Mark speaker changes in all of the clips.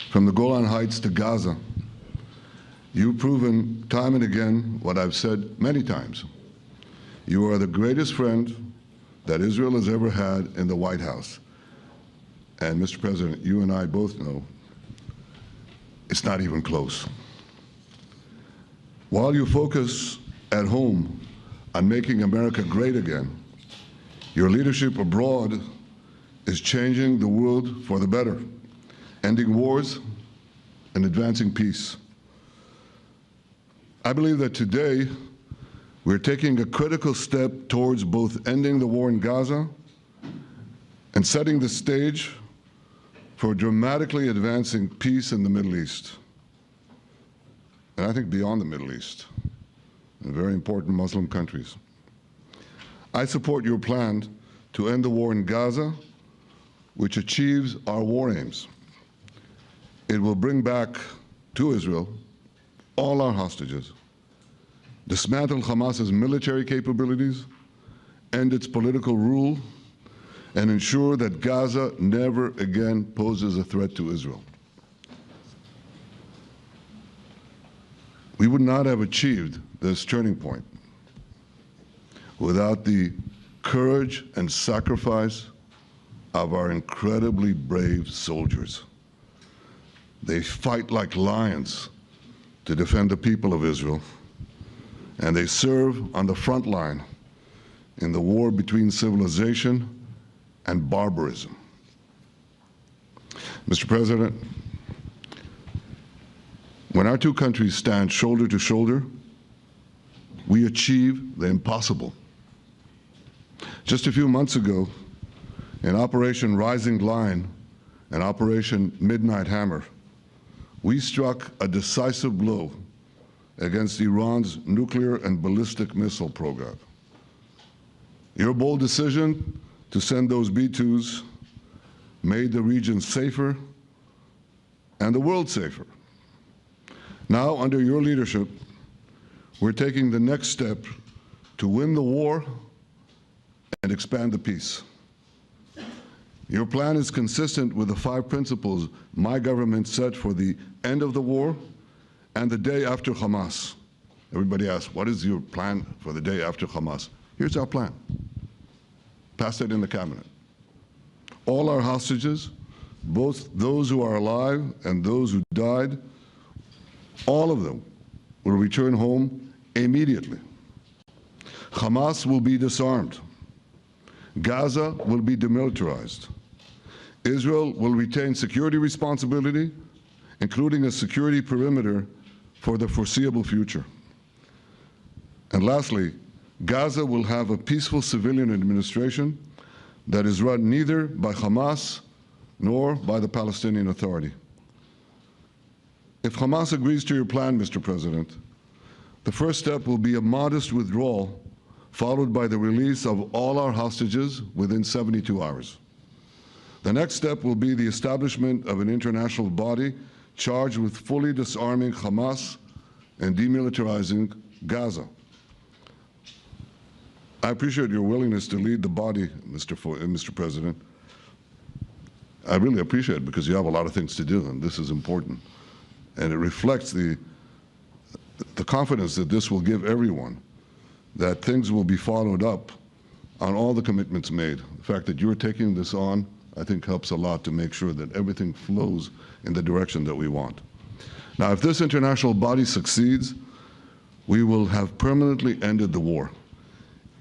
Speaker 1: from the Golan Heights to Gaza, you've proven time and again what I've said many times. You are the greatest friend that Israel has ever had in the White House. And Mr. President, you and I both know it's not even close. While you focus at home on making America great again, your leadership abroad is changing the world for the better, ending wars and advancing peace. I believe that today we're taking a critical step towards both ending the war in Gaza and setting the stage for dramatically advancing peace in the Middle East, and I think beyond the Middle East, in very important Muslim countries. I support your plan to end the war in Gaza, which achieves our war aims. It will bring back to Israel all our hostages, dismantle Hamas's military capabilities, end its political rule, and ensure that Gaza never again poses a threat to Israel. We would not have achieved this turning point without the courage and sacrifice of our incredibly brave soldiers. They fight like lions to defend the people of Israel, and they serve on the front line in the war between civilization and barbarism. Mr. President, when our two countries stand shoulder to shoulder, we achieve the impossible. Just a few months ago, in Operation Rising Lion and Operation Midnight Hammer, we struck a decisive blow against Iran's nuclear and ballistic missile program. Your bold decision to send those B-2s made the region safer and the world safer. Now, under your leadership, we're taking the next step to win the war and expand the peace. Your plan is consistent with the 5 principles my government set for the end of the war and the day after Hamas. Everybody asks, what is your plan for the day after Hamas? Here's our plan. Passed it in the cabinet. All our hostages, both those who are alive and those who died, all of them will return home immediately. Hamas will be disarmed. Gaza will be demilitarized. Israel will retain security responsibility, including a security perimeter for the foreseeable future. And lastly, Gaza will have a peaceful civilian administration that is run neither by Hamas nor by the Palestinian Authority. If Hamas agrees to your plan, Mr. President, the first step will be a modest withdrawal, followed by the release of all our hostages within 72 hours. The next step will be the establishment of an international body charged with fully disarming Hamas and demilitarizing Gaza. I appreciate your willingness to lead the body, Mr. President. I really appreciate it because you have a lot of things to do, and this is important. And it reflects the confidence that this will give everyone, that things will be followed up on all the commitments made. The fact that you're taking this on, I think, helps a lot to make sure that everything flows in the direction that we want. Now, if this international body succeeds, we will have permanently ended the war.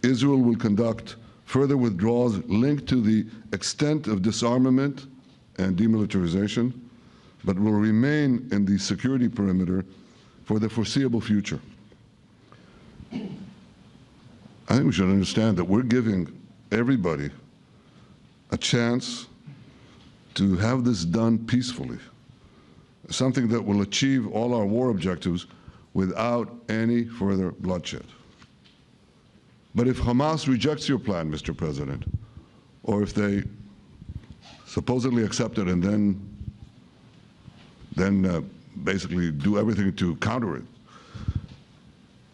Speaker 1: Israel will conduct further withdrawals linked to the extent of disarmament and demilitarization, but will remain in the security perimeter for the foreseeable future. I think we should understand that we're giving everybody a chance to have this done peacefully, something that will achieve all our war objectives without any further bloodshed. But if Hamas rejects your plan, Mr. President, or if they supposedly accept it and then basically do everything to counter it,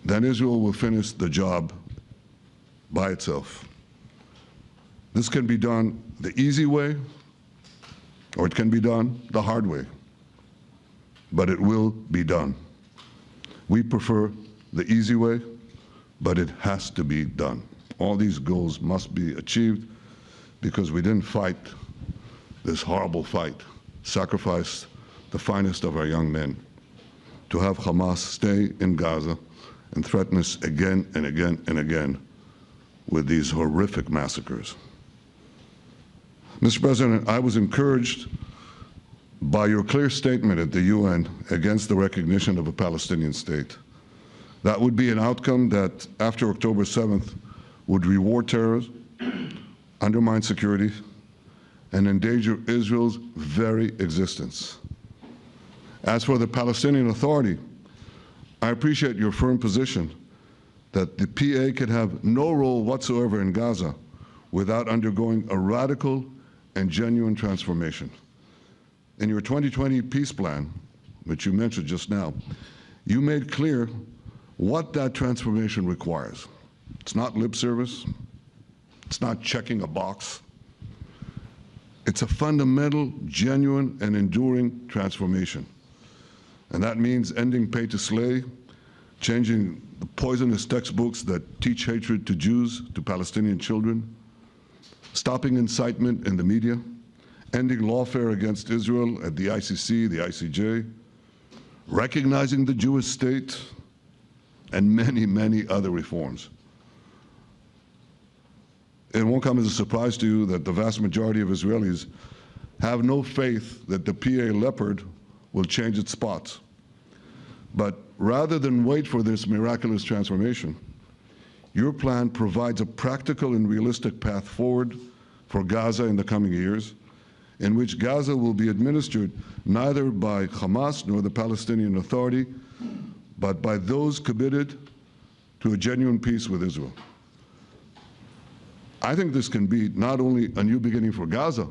Speaker 1: then Israel will finish the job by itself. This can be done the easy way, or it can be done the hard way. but it will be done. We prefer the easy way, but it has to be done. All these goals must be achieved because we didn't fight this horrible fight, sacrifice the finest of our young men to have Hamas stay in Gaza and threaten us again and again and again with these horrific massacres. Mr. President, I was encouraged by your clear statement at the UN against the recognition of a Palestinian state. That would be an outcome that, after October 7th, would reward terrorism, undermine security, and endanger Israel's very existence. As for the Palestinian Authority, I appreciate your firm position that the PA can have no role whatsoever in Gaza without undergoing a radical and genuine transformation. In your 2020 peace plan, which you mentioned just now, you made clear what that transformation requires. It's not lip service. It's not checking a box. It's a fundamental, genuine, and enduring transformation. And that means ending pay to slay, changing the poisonous textbooks that teach hatred to Jews, to Palestinian children, stopping incitement in the media, ending lawfare against Israel at the ICC, the ICJ, recognizing the Jewish state, and many, many other reforms. It won't come as a surprise to you that the vast majority of Israelis have no faith that the PA Leopard will change its spots. But rather than wait for this miraculous transformation, your plan provides a practical and realistic path forward for Gaza in the coming years, in which Gaza will be administered neither by Hamas nor the Palestinian Authority, but by those committed to a genuine peace with Israel. I think this can be not only a new beginning for Gaza,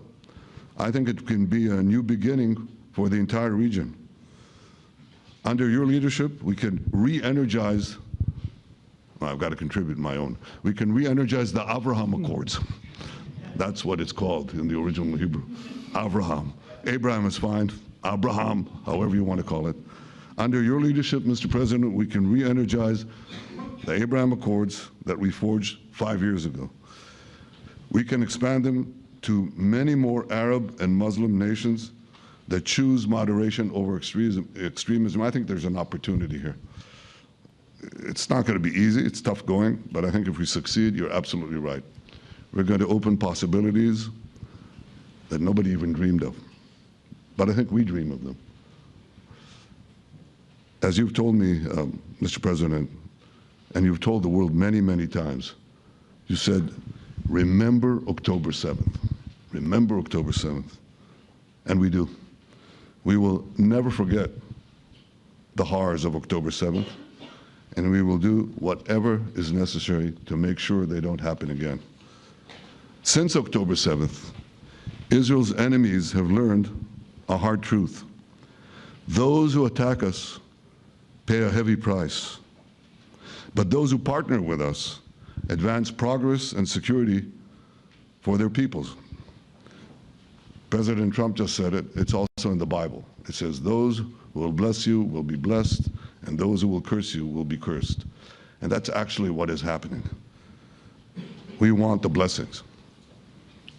Speaker 1: I think it can be a new beginning for the entire region. Under your leadership, we can re-energize, well, I've got to contribute my own, we can re-energize the Abraham Accords. That's what it's called in the original Hebrew, Abraham. Abraham is fine, Abraham, however you want to call it. Under your leadership, Mr. President, we can re-energize the Abraham Accords that we forged 5 years ago. We can expand them to many more Arab and Muslim nations that choose moderation over extremism. I think there's an opportunity here. It's not going to be easy, it's tough going, but I think if we succeed, you're absolutely right. We're going to open possibilities that nobody even dreamed of. But I think we dream of them. As you've told me, Mr. President, and you've told the world many, many times, you said, remember October 7th. Remember October 7th. And we do. We will never forget the horrors of October 7th, and we will do whatever is necessary to make sure they don't happen again. Since October 7th, Israel's enemies have learned a hard truth. Those who attack us pay a heavy price, but those who partner with us advance progress and security for their peoples. President Trump just said it, it's also in the Bible. It says, those who will bless you will be blessed, and those who will curse you will be cursed. And that's actually what is happening. We want the blessings.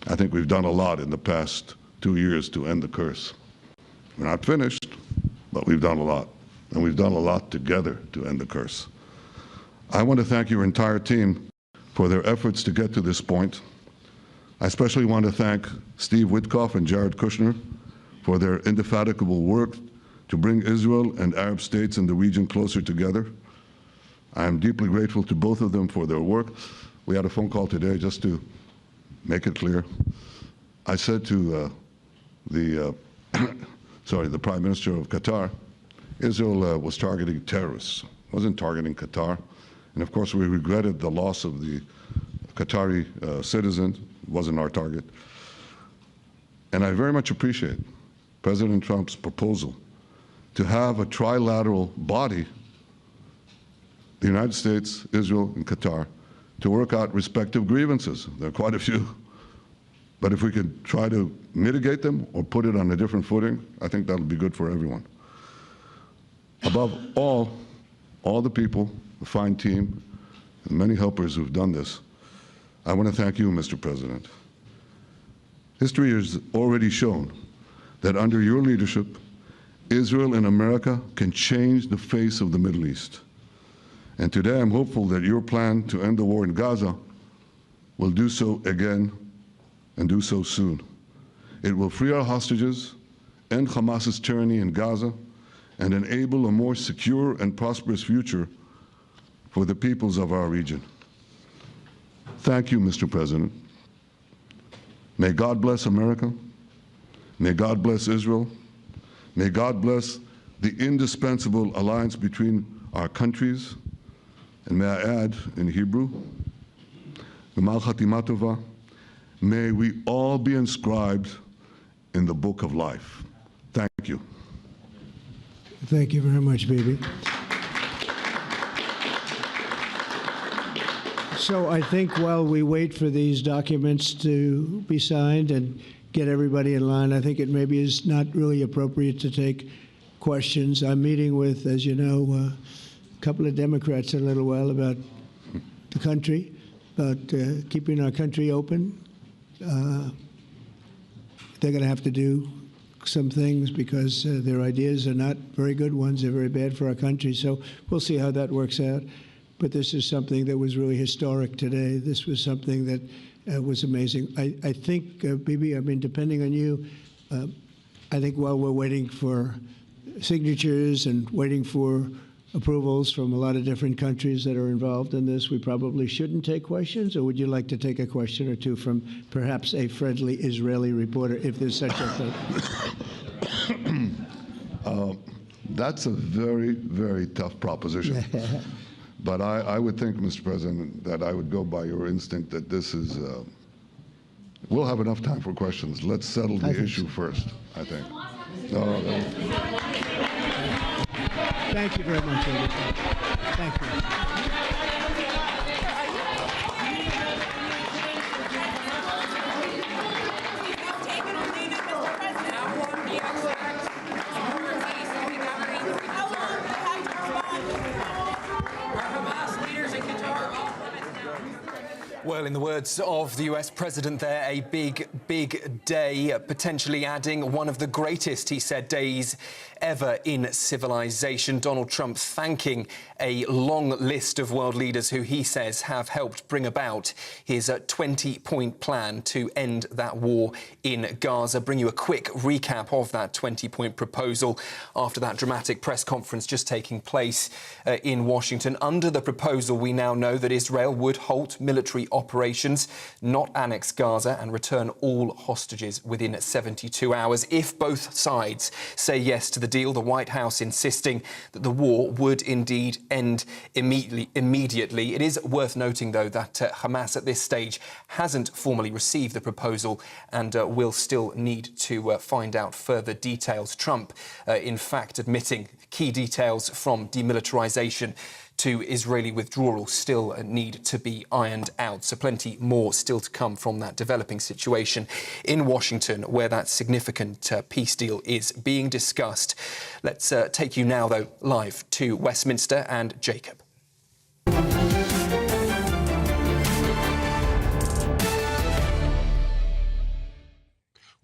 Speaker 1: I think we've done a lot in the past 2 years to end the curse. We're not finished, but we've done a lot. And we've done a lot together to end the curse. I want to thank your entire team for their efforts to get to this point. I especially want to thank Steve Witkoff and Jared Kushner for their indefatigable work to bring Israel and Arab states in the region closer together. I am deeply grateful to both of them for their work. We had a phone call today just to make it clear. I said to the Prime Minister of Qatar, Israel was targeting terrorists, wasn't targeting Qatar. And of course, we regretted the loss of the Qatari citizen, wasn't our target. And I very much appreciate President Trump's proposal to have a trilateral body, the United States, Israel, and Qatar, to work out respective grievances. There are quite a few. But if we could try to mitigate them or put it on a different footing, I think that'll be good for everyone. Above all the people, the fine team, and many helpers who've done this, I want to thank you, Mr. President. History has already shown that under your leadership, Israel and America can change the face of the Middle East. And today I'm hopeful that your plan to end the war in Gaza will do so again and do so soon. It will free our hostages, end Hamas's tyranny in Gaza, and enable a more secure and prosperous future for the peoples of our region. Thank you, Mr. President. May God bless America. May God bless Israel. May God bless the indispensable alliance between our countries. And may I add, in Hebrew, G'mal Chatima Tova, may we all be inscribed in the book of life. Thank you.
Speaker 2: Thank you very much, Bibi. So I think while we wait for these documents to be signed and get everybody in line, I think it maybe is not really appropriate to take questions. I'm meeting with, as you know, a couple of Democrats in a little while about the country, about keeping our country open. They're going to have to do some things because their ideas are not very good ones. They're very bad for our country. So we'll see how that works out. But this is something that was really historic today. This was something that was amazing. I think, Bibi, I mean, depending on you, I think while we're waiting for signatures and waiting for approvals from a lot of different countries that are involved in this, we probably shouldn't take questions, or would you like to take a question or two from perhaps a friendly Israeli reporter, if there's such a thing?
Speaker 1: That's a very, very tough proposition. But I would think, Mr. President, that I would go by your instinct that this is, we'll have enough time for questions. Let's settle the issue first, I think.
Speaker 2: Thank you very much, David. Thank you.
Speaker 3: Well, in the words of the US president there, a big, big day, potentially adding one of the greatest, he said, days ever in civilization. Donald Trump thanking a long list of world leaders who he says have helped bring about his 20-point plan to end that war in Gaza. Bring you a quick recap of that 20-point proposal after that dramatic press conference just taking place in Washington. Under the proposal, we now know that Israel would halt military operations, not annex Gaza, and return all hostages within 72 hours. If both sides say yes to the deal, the White House insisting that the war would indeed end immediately. It is worth noting, though, that Hamas at this stage hasn't formally received the proposal and will still need to find out further details. Trump, in fact, admitting key details from demilitarization to Israeli withdrawal still need to be ironed out. So plenty more still to come from that developing situation in Washington, where that significant peace deal is being discussed. Let's take you now, though, live to Westminster and Jacob.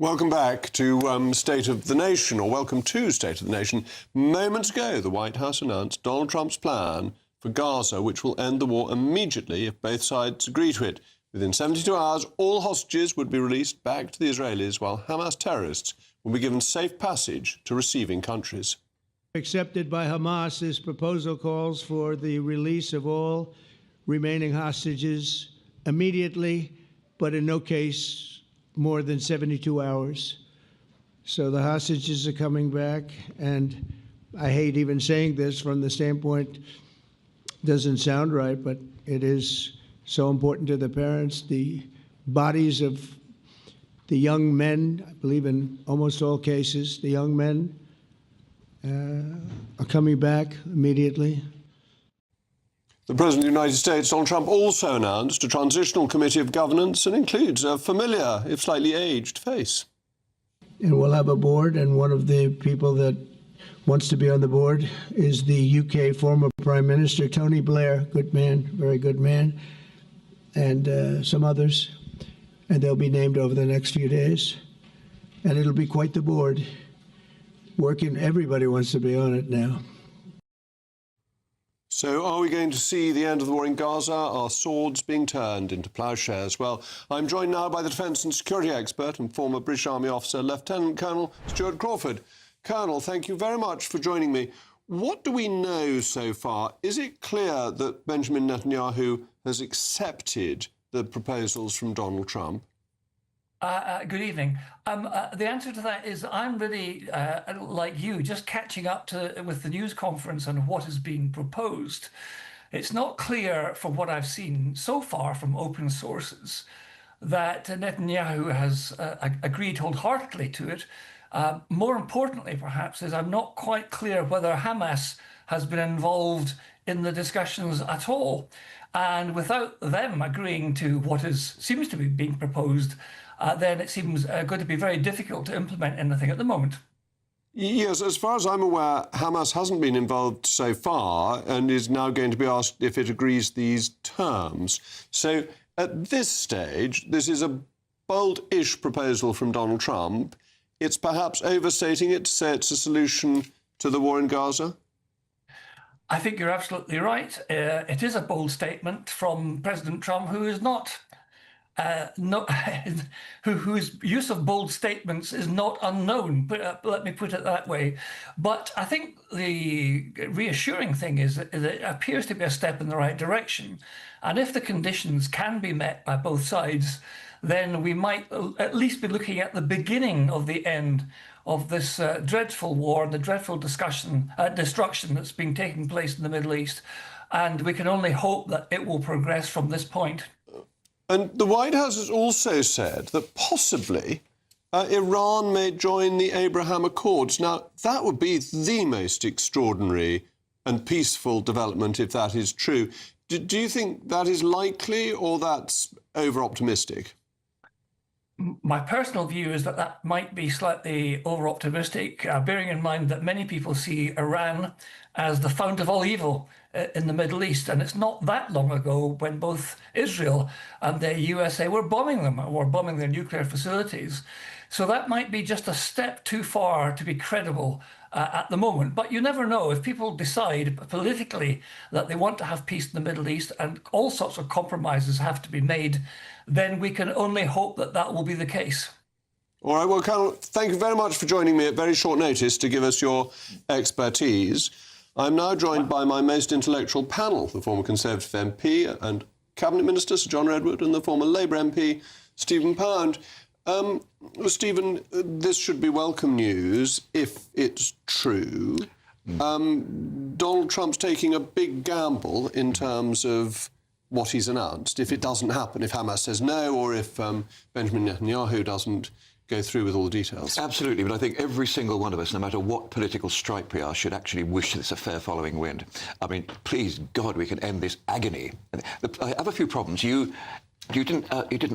Speaker 4: Welcome back to State of the Nation, or welcome to State of the Nation. Moments ago, the White House announced Donald Trump's plan for Gaza, which will end the war immediately if both sides agree to it. Within 72 hours, all hostages would be released back to the Israelis, while Hamas terrorists will be given safe passage to receiving countries.
Speaker 2: Accepted by Hamas, this proposal calls for the release of all remaining hostages immediately, but in no case more than 72 hours. So the hostages are coming back, and I hate even saying this from the standpoint, doesn't sound right, but it is so important to the parents. The bodies of the young men, I believe in almost all cases, the young men are coming back immediately.
Speaker 4: The President of the United States, Donald Trump, also announced a transitional committee of governance and includes a familiar, if slightly aged, face.
Speaker 2: And we'll have a board, and one of the people that wants to be on the board is the UK former Prime Minister, Tony Blair, good man, very good man, and some others. And they'll be named over the next few days. And it'll be quite the board. Everybody wants to be on it now.
Speaker 4: So are we going to see the end of the war in Gaza? Are swords being turned into ploughshares? Well, I'm joined now by the defence and security expert and former British Army officer, Lieutenant Colonel Stuart Crawford. Colonel, thank you very much for joining me. What do we know so far? Is it clear that Benjamin Netanyahu has accepted the proposals from Donald Trump?
Speaker 5: Good evening. The answer to that is I'm really, like you, just catching up with the news conference and what is being proposed. It's not clear from what I've seen so far from open sources that Netanyahu has agreed wholeheartedly to it. More importantly, perhaps, is I'm not quite clear whether Hamas has been involved in the discussions at all. And without them agreeing to what seems to be being proposed, then it seems going to be very difficult to implement anything at the moment.
Speaker 4: Yes, as far as I'm aware, Hamas hasn't been involved so far and is now going to be asked if it agrees these terms. So at this stage, this is a bold-ish proposal from Donald Trump. It's perhaps overstating it to say it's a solution to the war in Gaza?
Speaker 5: I think you're absolutely right. It is a bold statement from President Trump, who is not... whose use of bold statements is not unknown, but let me put it that way. But I think the reassuring thing is that it appears to be a step in the right direction. And if the conditions can be met by both sides, then we might at least be looking at the beginning of the end of this dreadful war and the dreadful destruction that's been taking place in the Middle East. And we can only hope that it will progress from this point.
Speaker 4: And the White House has also said that possibly Iran may join the Abraham Accords. Now, that would be the most extraordinary and peaceful development if that is true. Do you think that is likely or that's over-optimistic?
Speaker 5: My personal view is that that might be slightly over-optimistic, bearing in mind that many people see Iran as the fount of all evil in the Middle East. And it's not that long ago when both Israel and the USA were bombing them, or bombing their nuclear facilities. So that might be just a step too far to be credible at the moment. But you never know. If people decide politically that they want to have peace in the Middle East and all sorts of compromises have to be made, then we can only hope that that will be the case.
Speaker 4: All right, well, Colonel, thank you very much for joining me at very short notice to give us your expertise. I'm now joined by my most intellectual panel, the former Conservative MP and Cabinet Minister Sir John Redwood and the former Labour MP Stephen Pound. Stephen, this should be welcome news if it's true. Donald Trump's taking a big gamble in terms of what he's announced. If it doesn't happen, if Hamas says no, or if Benjamin Netanyahu doesn't go through with all the details.
Speaker 6: Absolutely, but I think every single one of us, no matter what political stripe we are, should actually wish this a fair following wind. I mean, please, God, we can end this agony. I have a few problems. You didn't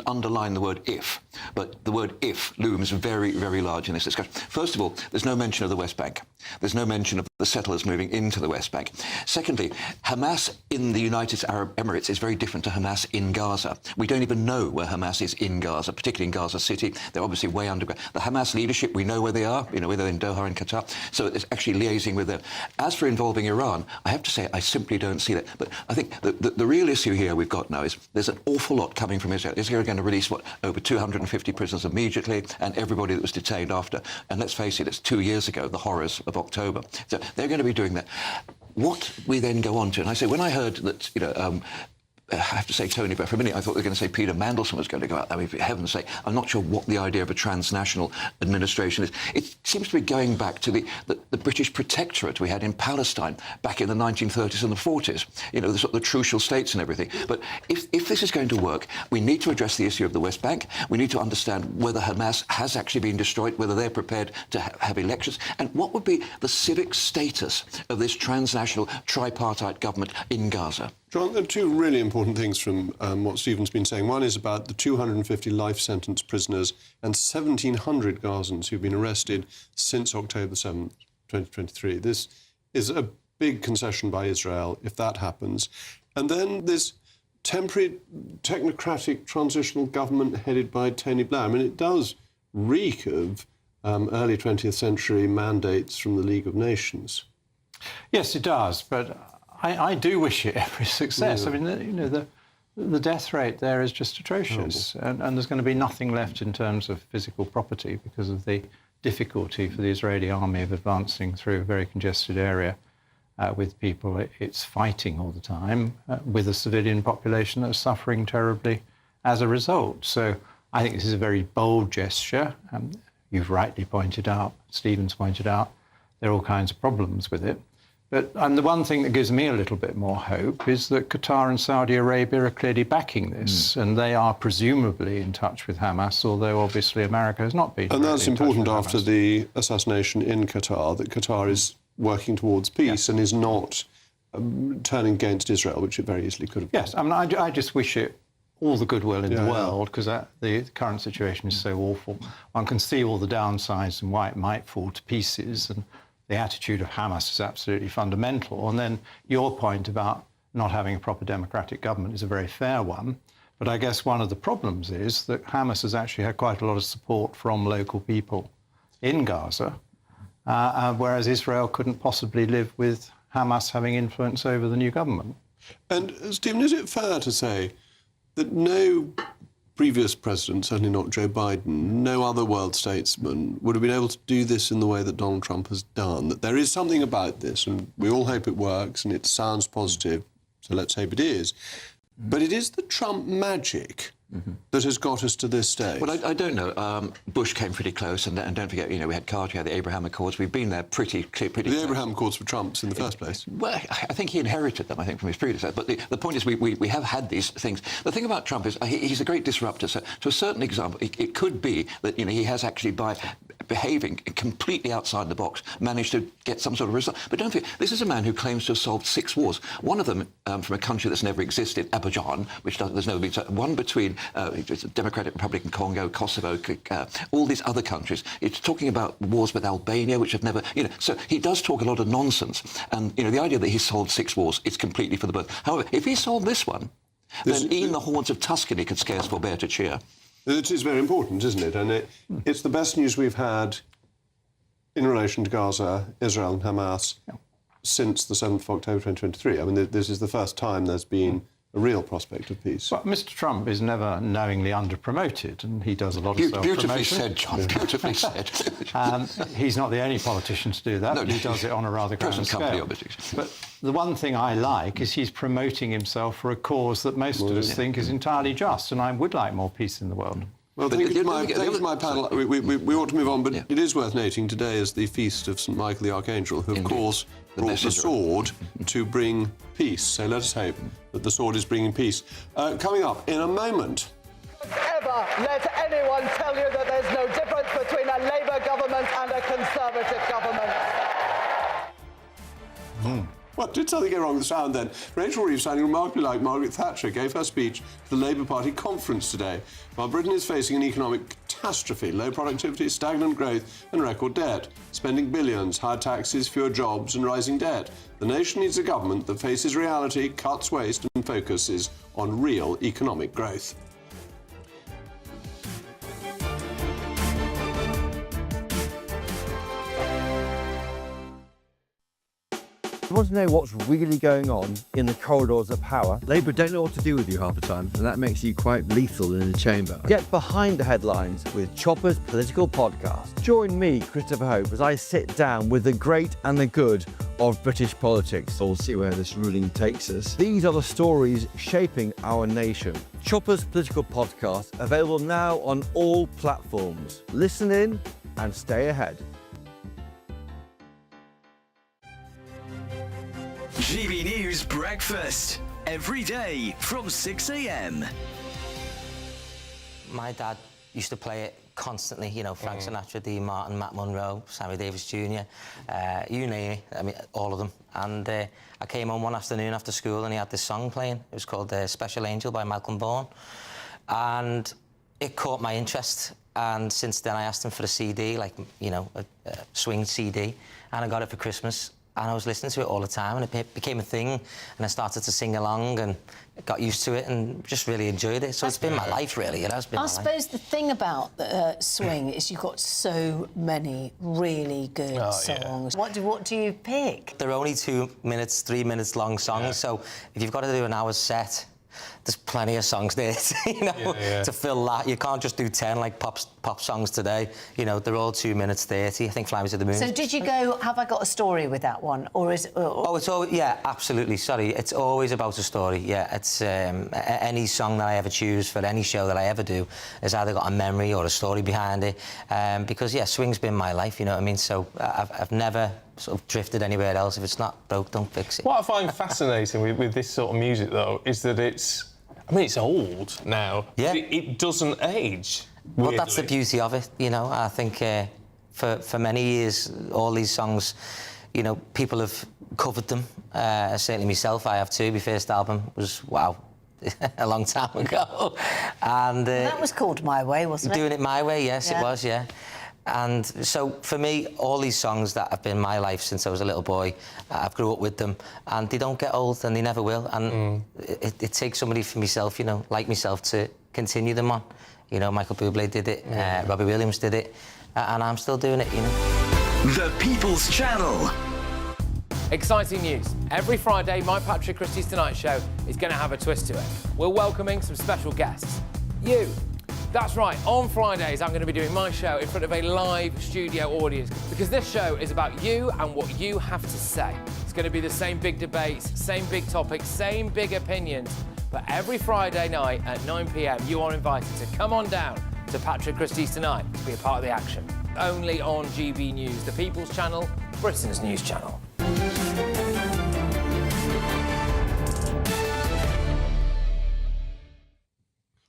Speaker 6: underline the word if, but the word if looms very, very large in this discussion. First of all, there's no mention of the West Bank. There's no mention of the settlers moving into the West Bank. Secondly, Hamas in the United Arab Emirates is very different to Hamas in Gaza. We don't even know where Hamas is in Gaza, particularly in Gaza City. They're obviously way underground. The Hamas leadership, we know where they are, whether in Doha and Qatar. So it's actually liaising with them. As for involving Iran, I have to say I simply don't see that. But I think the real issue here we've got now is there's an awful lot coming from Israel. Israel are going to release, over 250 prisoners immediately, and everybody that was detained after. And let's face it, it's 2 years ago, the horrors of October. So they're going to be doing that. What we then go on to, and I say, when I heard that, I have to say Tony, but for a minute I thought they were going to say Peter Mandelson was going to go out. I mean, for heaven's sake, I'm not sure what the idea of a transnational administration is. It seems to be going back to the British protectorate we had in Palestine back in the 1930s and the 40s, the sort of the trucial states and everything. But if this is going to work, we need to address the issue of the West Bank. We need to understand whether Hamas has actually been destroyed, whether they're prepared to have elections, and what would be the civic status of this transnational tripartite government in Gaza.
Speaker 4: John, there are two really important things from what Stephen's been saying. One is about the 250 life sentence prisoners and 1,700 Gazans who've been arrested since October 7th. 2023. This is a big concession by Israel if that happens. And then this temporary technocratic transitional government headed by Tony Blair. I mean, it does reek of early 20th century mandates from the League of Nations.
Speaker 7: Yes, it does, but I do wish it every success.
Speaker 4: Yeah.
Speaker 7: I mean, the death rate there is just atrocious, and there's going to be nothing left in terms of physical property because of the difficulty for the Israeli army of advancing through a very congested area with people it's fighting all the time, with a civilian population that's suffering terribly as a result. So I think this is a very bold gesture. You've rightly pointed out, Stephen's pointed out, there are all kinds of problems with it. But the one thing that gives me a little bit more hope is that Qatar and Saudi Arabia are clearly backing this, and they are presumably in touch with Hamas, although obviously America has not been.
Speaker 4: And that's important after
Speaker 7: Hamas.
Speaker 4: the assassination in Qatar, that Qatar is working towards peace and is not turning against Israel, which it very easily could have.
Speaker 7: Yes, I mean, I just wish it all the goodwill in the world, because the current situation is so awful. One can see all the downsides and why it might fall to pieces, and the attitude of Hamas is absolutely fundamental. And then your point about not having a proper democratic government is a very fair one. But I guess one of the problems is that Hamas has actually had quite a lot of support from local people in Gaza, whereas Israel couldn't possibly live with Hamas having influence over the new government.
Speaker 4: And, Stephen, is it fair to say that no previous president, certainly not Joe Biden, no other world statesman would have been able to do this in the way that Donald Trump has done? That there is something about this, and we all hope it works, and it sounds positive, so let's hope it is. But it is the Trump magic that has got us to this stage.
Speaker 6: Well, I don't know. Bush came pretty close, and don't forget, we had Carter, we had the Abraham Accords. We've been there pretty clear.
Speaker 4: The Abraham Accords were Trump's in the first place.
Speaker 6: Well, I think he inherited them, from his predecessor. But the point is we have had these things. The thing about Trump is he's a great disruptor. So to a certain example, it could be that, he has actually, by behaving completely outside the box, managed to get some sort of result. But don't forget, this is a man who claims to have solved 6 wars. One of them from a country that's never existed, Azerbaijan, which there's never been. One between Democratic Republic of Congo, Kosovo, all these other countries. It's talking about wars with Albania, which have never, So he does talk a lot of nonsense. And, the idea that he solved 6 wars, it's completely for the birth. However, if he solved this one, then even the hordes of Tuscany could scarce forbear to cheer.
Speaker 4: It is very important, isn't it? And it's the best news we've had in relation to Gaza, Israel and Hamas since the 7th of October 2023. I mean, this is the first time there's been a real prospect of peace.
Speaker 7: But Mr. Trump is never knowingly under-promoted, and he does a lot of self-promotion.
Speaker 6: Beautifully said, John, beautifully said.
Speaker 7: He's not the only politician to do that, but he does it on a rather grand scale. But the one thing I like is he's promoting himself for a cause that most of us think is entirely just, and I would like more peace in the world.
Speaker 4: Well, thank you to my panel. We ought to move on, but it is worth noting today is the feast of St. Michael the Archangel, who, of course, brought the sword to bring peace. So let us hope that the sword is bringing peace. Coming up in a moment.
Speaker 8: Ever let anyone tell you that there's no difference between a Labour government and a Conservative government?
Speaker 4: What, did something go wrong with the sound then? Rachel Reeves, sounding remarkably like Margaret Thatcher, gave her speech to the Labour Party conference today. While Britain is facing an economic catastrophe, low productivity, stagnant growth and record debt, spending billions, higher taxes, fewer jobs and rising debt, the nation needs a government that faces reality, cuts waste and focuses on real economic growth.
Speaker 9: You want to know what's really going on in the corridors of power?
Speaker 10: Labour don't know what to do with you half the time, and that makes you quite lethal in the chamber.
Speaker 9: Get behind the headlines with Chopper's Political Podcast. Join me, Christopher Hope, as I sit down with the great and the good of British politics.
Speaker 10: We'll see where this ruling takes us.
Speaker 9: These are the stories shaping our nation. Chopper's Political Podcast, available now on all platforms. Listen in and stay ahead.
Speaker 11: GBNews Breakfast, every day from 6 a.m.
Speaker 12: My dad used to play it constantly, Frank Sinatra, Dean Martin, Matt Monro, Sammy Davis Jr., you name it, I mean, all of them. And I came home one afternoon after school and he had this song playing. It was called Special Angel by Malcolm Vaughan. And it caught my interest. And since then I asked him for a CD, a swing CD. and I got it for Christmas. And I was listening to it all the time, and it became a thing, and I started to sing along and got used to it and just really enjoyed it. So it's been my life, really. It has been my life.
Speaker 13: I suppose the thing about swing is you've got so many really good songs. What do you pick?
Speaker 12: They're only 2 minutes, 3 minutes long songs, so if you've got to do an hour's set, there's plenty of songs there, to fill that. You can't just do 10 like pop songs today. You know, they're all 2 minutes 30. I think Fly Me to the Moon.
Speaker 13: So did you go, have I got a story with that one? Or is it...
Speaker 12: Oh, it's always... Yeah, absolutely. Sorry. It's always about a story. Yeah, it's... any song that I ever choose for any show that I ever do has either got a memory or a story behind it. Because, yeah, swing's been my life, you know what I mean? So I've never sort of drifted anywhere else. If it's not broke, don't fix it.
Speaker 14: What I find fascinating with this sort of music, though, is that it's... I mean, it's old now.
Speaker 12: Yeah.
Speaker 14: It doesn't age.
Speaker 12: Well, that's the beauty of it, you know. I think for many years, all these songs, you know, people have covered them. Certainly myself, I have too. My first album was, wow, a long time ago. And
Speaker 13: that was called My Way, wasn't it?
Speaker 12: Doing It My Way, yes, it was, yeah. And so, for me, all these songs that have been my life since I was a little boy, I've grew up with them, and they don't get old, and they never will. And it takes somebody for myself, you know, like myself, to continue them on. You know, Michael Bublé did it, Robbie Williams did it, and I'm still doing it, you know.
Speaker 11: The People's Channel.
Speaker 15: Exciting news. Every Friday, my Patrick Christie's Tonight Show is going to have a twist to it. We're welcoming some special guests. You. That's right, on Fridays I'm going to be doing my show in front of a live studio audience, because this show is about you and what you have to say. It's going to be the same big debates, same big topics, same big opinions, but every Friday night at 9 p.m. you are invited to come on down to Patrick Christie's Tonight to be a part of the action. Only on GB News, the People's Channel, Britain's news channel.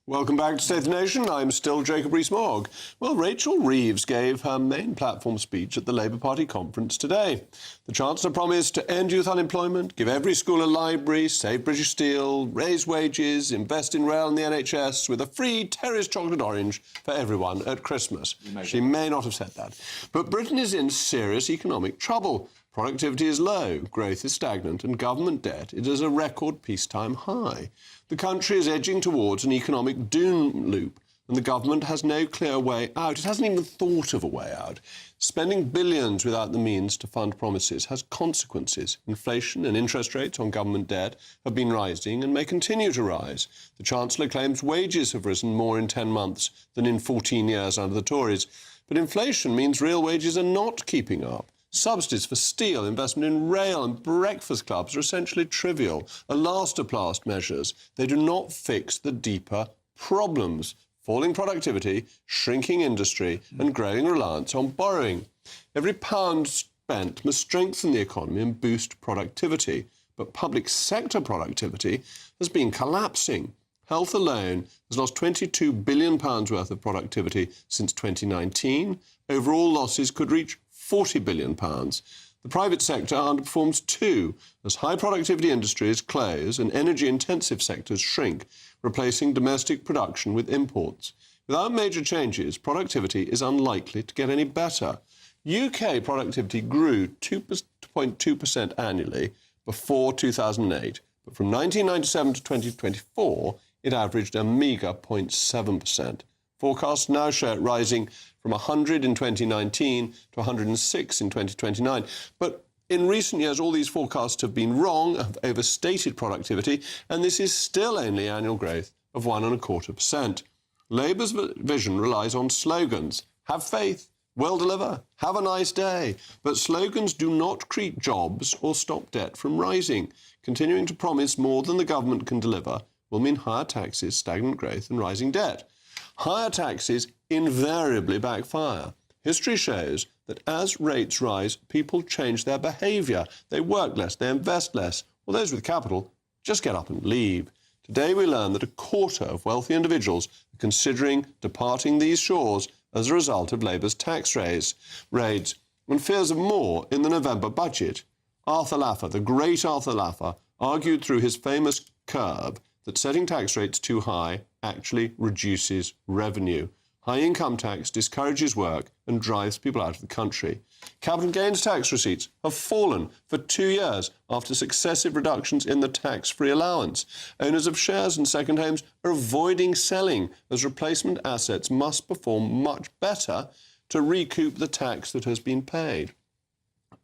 Speaker 4: Welcome back to State of the Nation. I'm still Jacob Rees-Mogg. Well, Rachel Reeves gave her main platform speech at the Labour Party conference today. The Chancellor promised to end youth unemployment, give every school a library, save British Steel, raise wages, invest in rail and the NHS, with a free Terry's chocolate orange for everyone at Christmas. She may not have said that. But Britain is in serious economic trouble. Productivity is low, growth is stagnant, and government debt is a record peacetime high. The country is edging towards an economic doom loop, and the government has no clear way out. It hasn't even thought of a way out. Spending billions without the means to fund promises has consequences. Inflation and interest rates on government debt have been rising and may continue to rise. The Chancellor claims wages have risen more in 10 months than in 14 years under the Tories. But inflation means real wages are not keeping up. Subsidies for steel, investment in rail and breakfast clubs are essentially trivial, elastoplast measures. They do not fix the deeper problems: falling productivity, shrinking industry and growing reliance on borrowing. Every pound spent must strengthen the economy and boost productivity, but public sector productivity has been collapsing. Health alone has lost £22 billion worth of productivity since 2019. Overall losses could reach £40 billion. The private sector underperforms too, as high productivity industries close and energy-intensive sectors shrink, replacing domestic production with imports. Without major changes, productivity is unlikely to get any better. UK productivity grew 2.2% annually before 2008, but from 1997 to 2024, it averaged a meagre 0.7%. Forecasts now show it rising from 100 in 2019 to 106 in 2029. But in recent years, all these forecasts have been wrong, have overstated productivity, and this is still only annual growth of 1.25%. Labour's vision relies on slogans: have faith, we'll deliver, have a nice day. But slogans do not create jobs or stop debt from rising. Continuing to promise more than the government can deliver will mean higher taxes, stagnant growth and rising debt. Higher taxes invariably backfire. History shows that as rates rise, people change their behaviour. They work less, they invest less, or those with capital just get up and leave. Today we learn that a quarter of wealthy individuals are considering departing these shores as a result of Labour's tax raids, and fears of more in the November budget. Arthur Laffer, the great Arthur Laffer, argued through his famous curve that setting tax rates too high actually reduces revenue. High income tax discourages work and drives people out of the country. Capital gains tax receipts have fallen for 2 years after successive reductions in the tax-free allowance. Owners of shares and second homes are avoiding selling as replacement assets must perform much better to recoup the tax that has been paid.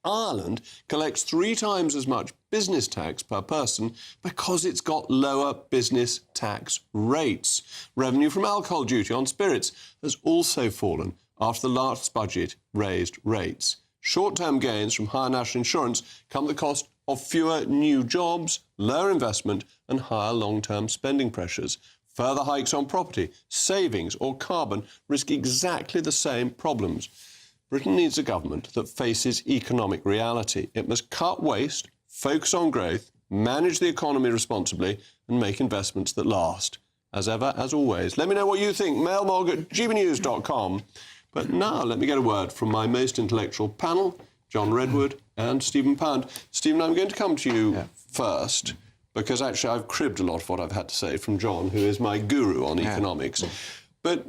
Speaker 4: Ireland collects 3 times as much business tax per person because it's got lower business tax rates. Revenue from alcohol duty on spirits has also fallen after the last budget raised rates. Short-term gains from higher national insurance come at the cost of fewer new jobs, lower investment and higher long-term spending pressures. Further hikes on property, savings or carbon risk exactly the same problems. Britain needs a government that faces economic reality. It must cut waste, focus on growth, manage the economy responsibly and make investments that last. As ever, as always, let me know what you think. mailmog@gbnews.com. But now let me get a word from my most intellectual panel, John Redwood and Stephen Pound. Stephen, I'm going to come to you first because actually I've cribbed a lot of what I've had to say from John, who is my guru on economics. But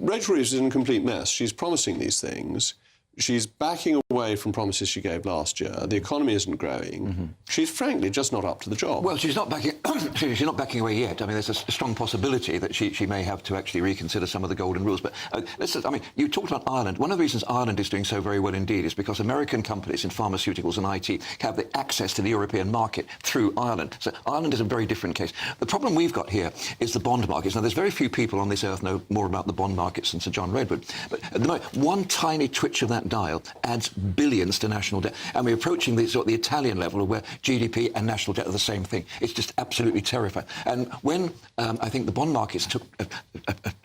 Speaker 4: Rachel Reeves is in a complete mess. She's promising these things. She's backing away from promises she gave last year. The economy isn't growing. She's frankly just not up to the job.
Speaker 6: Well, she's not backing. She's not backing away yet. I mean, there's a strong possibility that she may have to actually reconsider some of the golden rules. But I mean, you talked about Ireland. One of the reasons Ireland is doing so very well indeed is because American companies in pharmaceuticals and IT have the access to the European market through Ireland. So Ireland is a very different case. The problem we've got here is the bond markets. Now, there's very few people on this earth know more about the bond markets than Sir John Redwood. But at the moment, one tiny twitch of that dial adds billions to national debt. And we're approaching the Italian level where GDP and national debt are the same thing. It's just absolutely terrifying. And when I think the bond markets took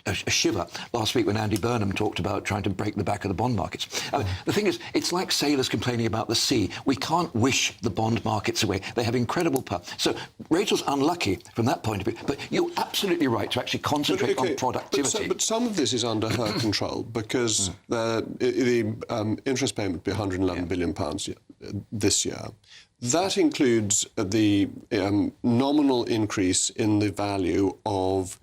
Speaker 6: a shiver last week when Andy Burnham talked about trying to break the back of the bond markets. The thing is, it's like sailors complaining about the sea. We can't wish the bond markets away. They have incredible power. So Rachel's unlucky from that point of view. But you're absolutely right to actually concentrate on productivity.
Speaker 4: But some of this is under her control because the interest payment would be £111 billion this year. That includes the nominal increase in the value of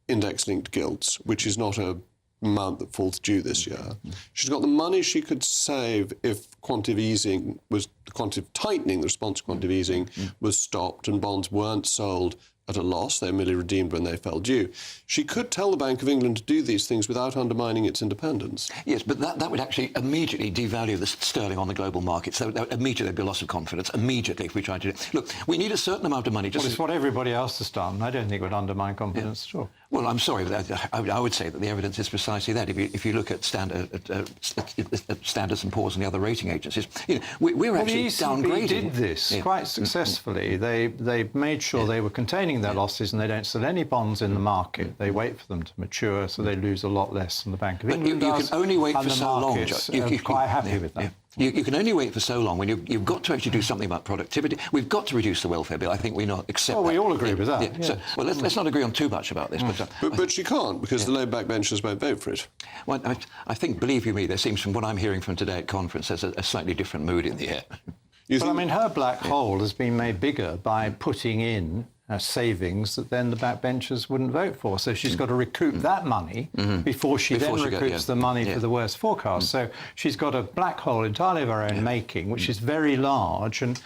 Speaker 4: index-linked gilts, which is not an amount that falls due this year. She's got the money she could save if quantitative tightening, the response to quantitative easing, was stopped and bonds weren't sold at a loss. They were merely redeemed when they fell due. She could tell the Bank of England to do these things without undermining its independence.
Speaker 6: Yes, but that would actually immediately devalue the sterling on the global market. So that would immediately be a loss of confidence, immediately, if we tried to do it. Look, we need a certain amount of money.
Speaker 7: Well, it's what everybody else has done. I don't think it would undermine confidence at all.
Speaker 6: Well, I'm sorry, but I would say that the evidence is precisely that. If you look at Standard & Poor's and the other rating agencies, we're actually downgrading.
Speaker 7: The ECB did this quite successfully. They made sure they were containing their losses and they don't sell any bonds in the market. They wait for them to mature, so they lose a lot less than the Bank of England does.
Speaker 6: You can only wait for so long,
Speaker 7: You're quite happy with that.
Speaker 6: You can only wait for so long when you've got to actually do something about productivity. We've got to reduce the welfare bill. I think we not accept that.
Speaker 7: Well, we all agree with that.
Speaker 6: Yeah. So, well, let's not agree on too much about this.
Speaker 4: But she can't, because the Labour backbenchers won't vote for it.
Speaker 6: Well, I think, believe you me, there seems, from what I'm hearing from today at conference, there's a slightly different mood in the air.
Speaker 7: But I mean, her black hole has been made bigger by putting in savings that then the backbenchers wouldn't vote for. So she's got to recoup that money before she recoups the money for the worst forecast. So she's got a black hole entirely of her own making, which is very large. And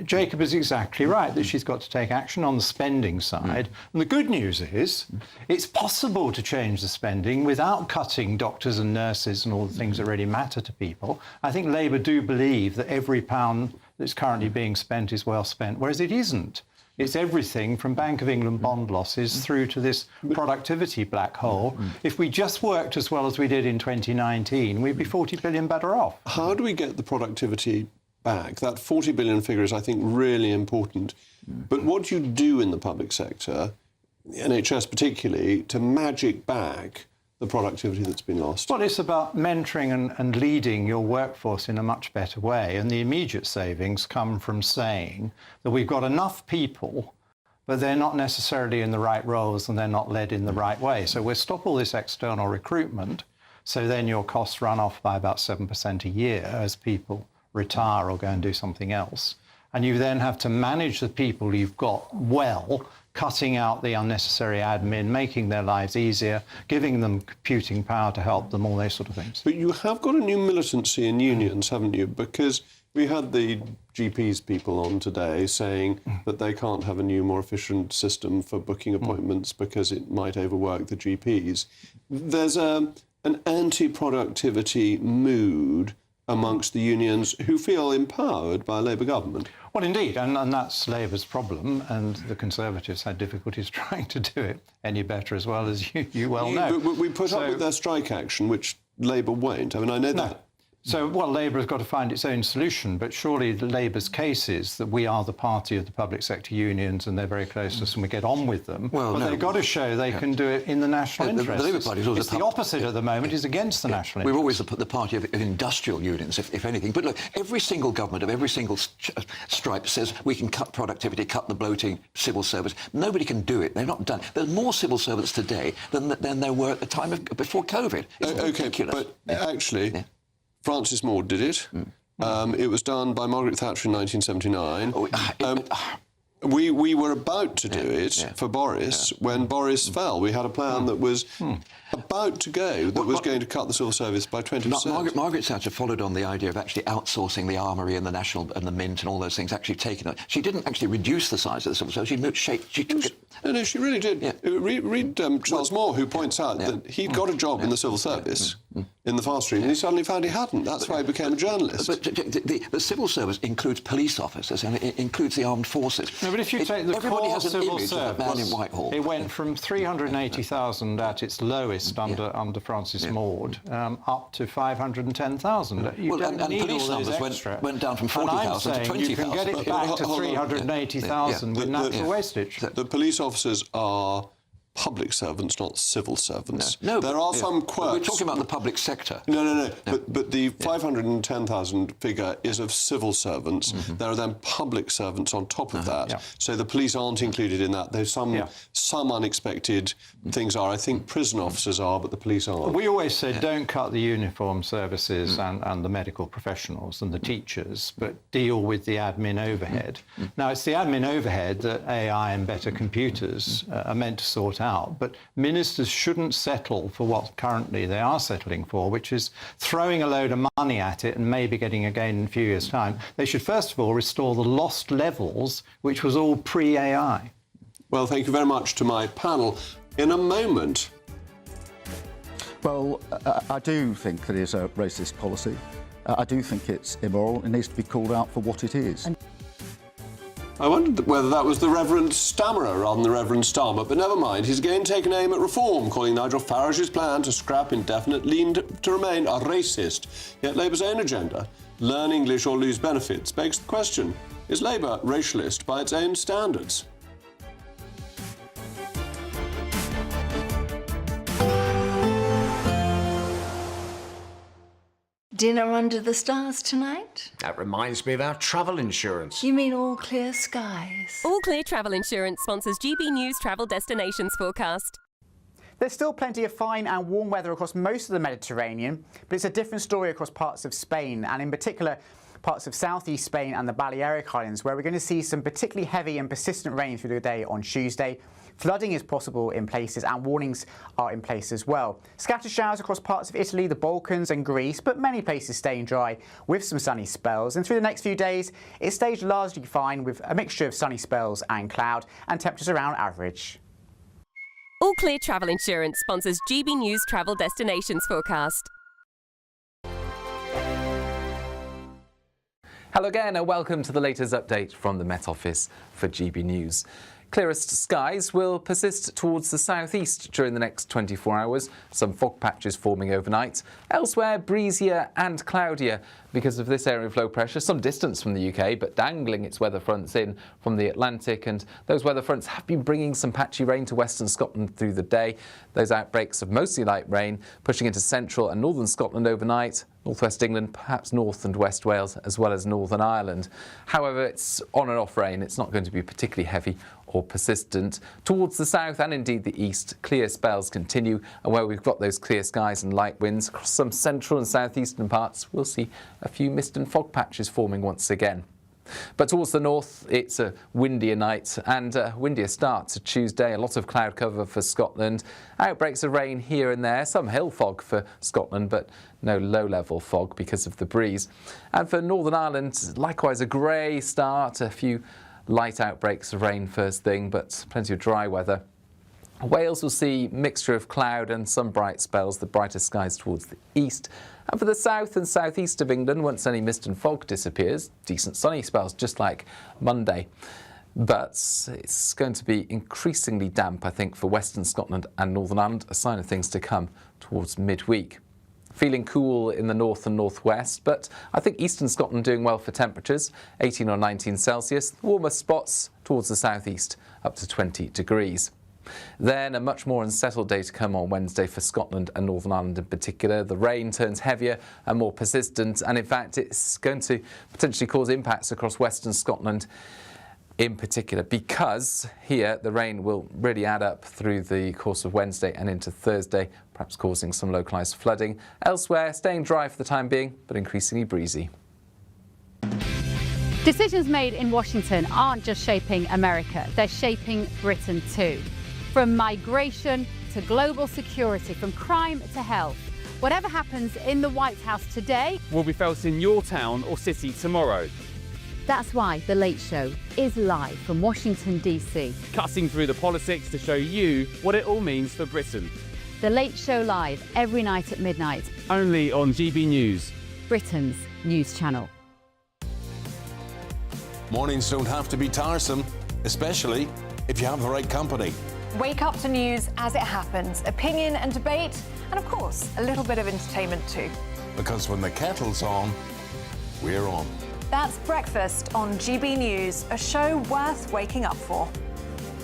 Speaker 7: Jacob is exactly right that she's got to take action on the spending side. And the good news is it's possible to change the spending without cutting doctors and nurses and all the things that really matter to people. I think Labour do believe that every pound that's currently being spent is well spent, whereas it isn't. It's everything from Bank of England bond losses through to this productivity black hole. If we just worked as well as we did in 2019, we'd be 40 billion better off.
Speaker 4: How do we get the productivity back? That 40 billion figure is, I think, really important. But what do you do in the public sector, the NHS particularly, to magic back the productivity that's been lost?
Speaker 7: Well, it's about mentoring and leading your workforce in a much better way. And the immediate savings come from saying that we've got enough people, but they're not necessarily in the right roles and they're not led in the right way. So we'll stop all this external recruitment. So then your costs run off by about 7% a year as people retire or go and do something else. And you then have to manage the people you've got well cutting out the unnecessary admin, making their lives easier, giving them computing power to help them, all those sort of things.
Speaker 4: But you have got a new militancy in unions, haven't you? Because we had the GPs people on today saying that they can't have a new, more efficient system for booking appointments because it might overwork the GPs. There's an anti-productivity mood amongst the unions who feel empowered by a Labour government.
Speaker 7: Well, indeed, and that's Labour's problem, and the Conservatives had difficulties trying to do it any better, as well as you well know.
Speaker 4: But we put up with their strike action, which Labour won't. I mean, I know that.
Speaker 7: So, well, Labour has got to find its own solution, but surely Labour's case is that we are the party of the public sector unions and they're very close to us and we get on with them.
Speaker 6: Well,
Speaker 7: but they've got to show they can do it in the national interest.
Speaker 6: The Labour Party is always
Speaker 7: it's the opposite at the moment, is against the national interest.
Speaker 6: We're always the party of industrial unions, if anything. But look, every single government of every single stripe says we can cut productivity, cut the bloating civil service. Nobody can do it. They're not done. There's more civil servants today than there were at the time before COVID. It's ridiculous.
Speaker 4: But actually... Francis Maude did it. It was done by Margaret Thatcher in 1979. We were about to do it for Boris when Boris fell. We had a plan that was about to go, that was going to cut the civil service by 20%.
Speaker 6: Margaret Thatcher followed on the idea of actually outsourcing the armoury and the National and the Mint and all those things, actually taking it. She didn't actually reduce the size of the civil service, she took it.
Speaker 4: No, she really did. Yeah. Read Charles Moore, who points out that he'd got a job in the civil service, in the fast stream, and he suddenly found he hadn't. That's why he became a journalist.
Speaker 6: But the civil service includes police officers and it includes the armed forces.
Speaker 7: No, but if you take the core civil service,
Speaker 6: of that man in Whitehall.
Speaker 7: It went from 380,000 at its lowest under Francis Maude up to 510,000. You don't need
Speaker 6: police
Speaker 7: all those
Speaker 6: numbers
Speaker 7: extra.
Speaker 6: went down from 40,000 to 20,000.
Speaker 7: You can get it back to 380,000 with natural wastage.
Speaker 4: The police officers are public servants, not civil servants.
Speaker 6: No,
Speaker 4: there are some quirks.
Speaker 6: We're talking about the public sector.
Speaker 4: No. But the 510,000 figure is of civil servants. There are then public servants on top of that. So the police aren't included in that. There's some unexpected things are. I think prison officers are, but the police aren't.
Speaker 7: We always said don't cut the uniform services and the medical professionals and the teachers, but deal with the admin overhead. Now, it's the admin overhead that AI and better computers are meant to sort out. But ministers shouldn't settle for what currently they are settling for, which is throwing a load of money at it and maybe getting a gain in a few years' time. They should first of all restore the lost levels, which was all pre-AI.
Speaker 4: Well, thank you very much to my panel. In a moment.
Speaker 16: Well, I do think that it's a racist policy. I do think it's immoral. It needs to be called out for what it is.
Speaker 4: I wondered whether that was the Reverend Stammerer rather than the Reverend Starmer, but never mind. He's again taken aim at reform, calling Nigel Farage's plan to scrap indefinite leave to remain a racist. Yet Labour's own agenda, learn English or lose benefits, begs the question, is Labour racialist by its own standards?
Speaker 17: Dinner under the stars tonight?
Speaker 18: That reminds me of our travel insurance.
Speaker 17: You mean all clear skies?
Speaker 19: All Clear Travel Insurance sponsors GBNews Travel Destinations Forecast.
Speaker 20: There's still plenty of fine and warm weather across most of the Mediterranean, but it's a different story across parts of Spain, and in particular parts of southeast Spain and the Balearic Islands, where we're going to see some particularly heavy and persistent rain through the day on Tuesday. Flooding is possible in places and warnings are in place as well. Scattered showers across parts of Italy, the Balkans and Greece, but many places staying dry with some sunny spells. And through the next few days, it stays largely fine with a mixture of sunny spells and cloud and temperatures around average.
Speaker 19: All Clear Travel Insurance sponsors GBNews Travel Destinations Forecast.
Speaker 21: Hello again and welcome to the latest update from the Met Office for GB News. Clearest skies will persist towards the southeast during the next 24 hours. Some fog patches forming overnight. Elsewhere, breezier and cloudier because of this area of low pressure, some distance from the UK, but dangling its weather fronts in from the Atlantic. And those weather fronts have been bringing some patchy rain to western Scotland through the day. Those outbreaks of mostly light rain pushing into central and northern Scotland overnight. Northwest England, perhaps North and West Wales, as well as Northern Ireland. However, it's on and off rain. It's not going to be particularly heavy or persistent. Towards the south and indeed the east, clear spells continue, and where we've got those clear skies and light winds across some central and southeastern parts, we'll see a few mist and fog patches forming once again. But towards the north, it's a windier night and a windier start to Tuesday. A lot of cloud cover for Scotland. Outbreaks of rain here and there. Some hill fog for Scotland, but no low-level fog because of the breeze. And for Northern Ireland, likewise a grey start. A few light outbreaks of rain first thing, but plenty of dry weather. Wales will see mixture of cloud and some bright spells, the brightest skies towards the east. And for the south and southeast of England, once any mist and fog disappears, decent sunny spells just like Monday. But it's going to be increasingly damp, I think, for Western Scotland and Northern Ireland, a sign of things to come towards midweek. Feeling cool in the north and northwest, but I think eastern Scotland doing well for temperatures, 18 or 19 Celsius. Warmer spots towards the southeast, up to 20 degrees. Then a much more unsettled day to come on Wednesday for Scotland and Northern Ireland in particular. The rain turns heavier and more persistent, and in fact it's going to potentially cause impacts across Western Scotland in particular, because here the rain will really add up through the course of Wednesday and into Thursday, perhaps causing some localised flooding. Elsewhere, staying dry for the time being, but increasingly breezy.
Speaker 1: Decisions made in Washington aren't just shaping America, they're shaping Britain too. From migration to global security, from crime to health. Whatever happens in the White House today
Speaker 22: will be felt in your town or city tomorrow.
Speaker 1: That's why The Late Show is live from Washington, D.C.
Speaker 22: Cutting through the politics to show you what it all means for Britain.
Speaker 1: The Late Show live every night at midnight.
Speaker 22: Only on GB News,
Speaker 1: Britain's news channel.
Speaker 23: Mornings don't have to be tiresome, especially if you have the right company.
Speaker 24: Wake up to news as it happens, opinion and debate, and of course, a little bit of entertainment too.
Speaker 23: Because when the kettle's on, we're on.
Speaker 24: That's Breakfast on GB News, a show worth waking up for.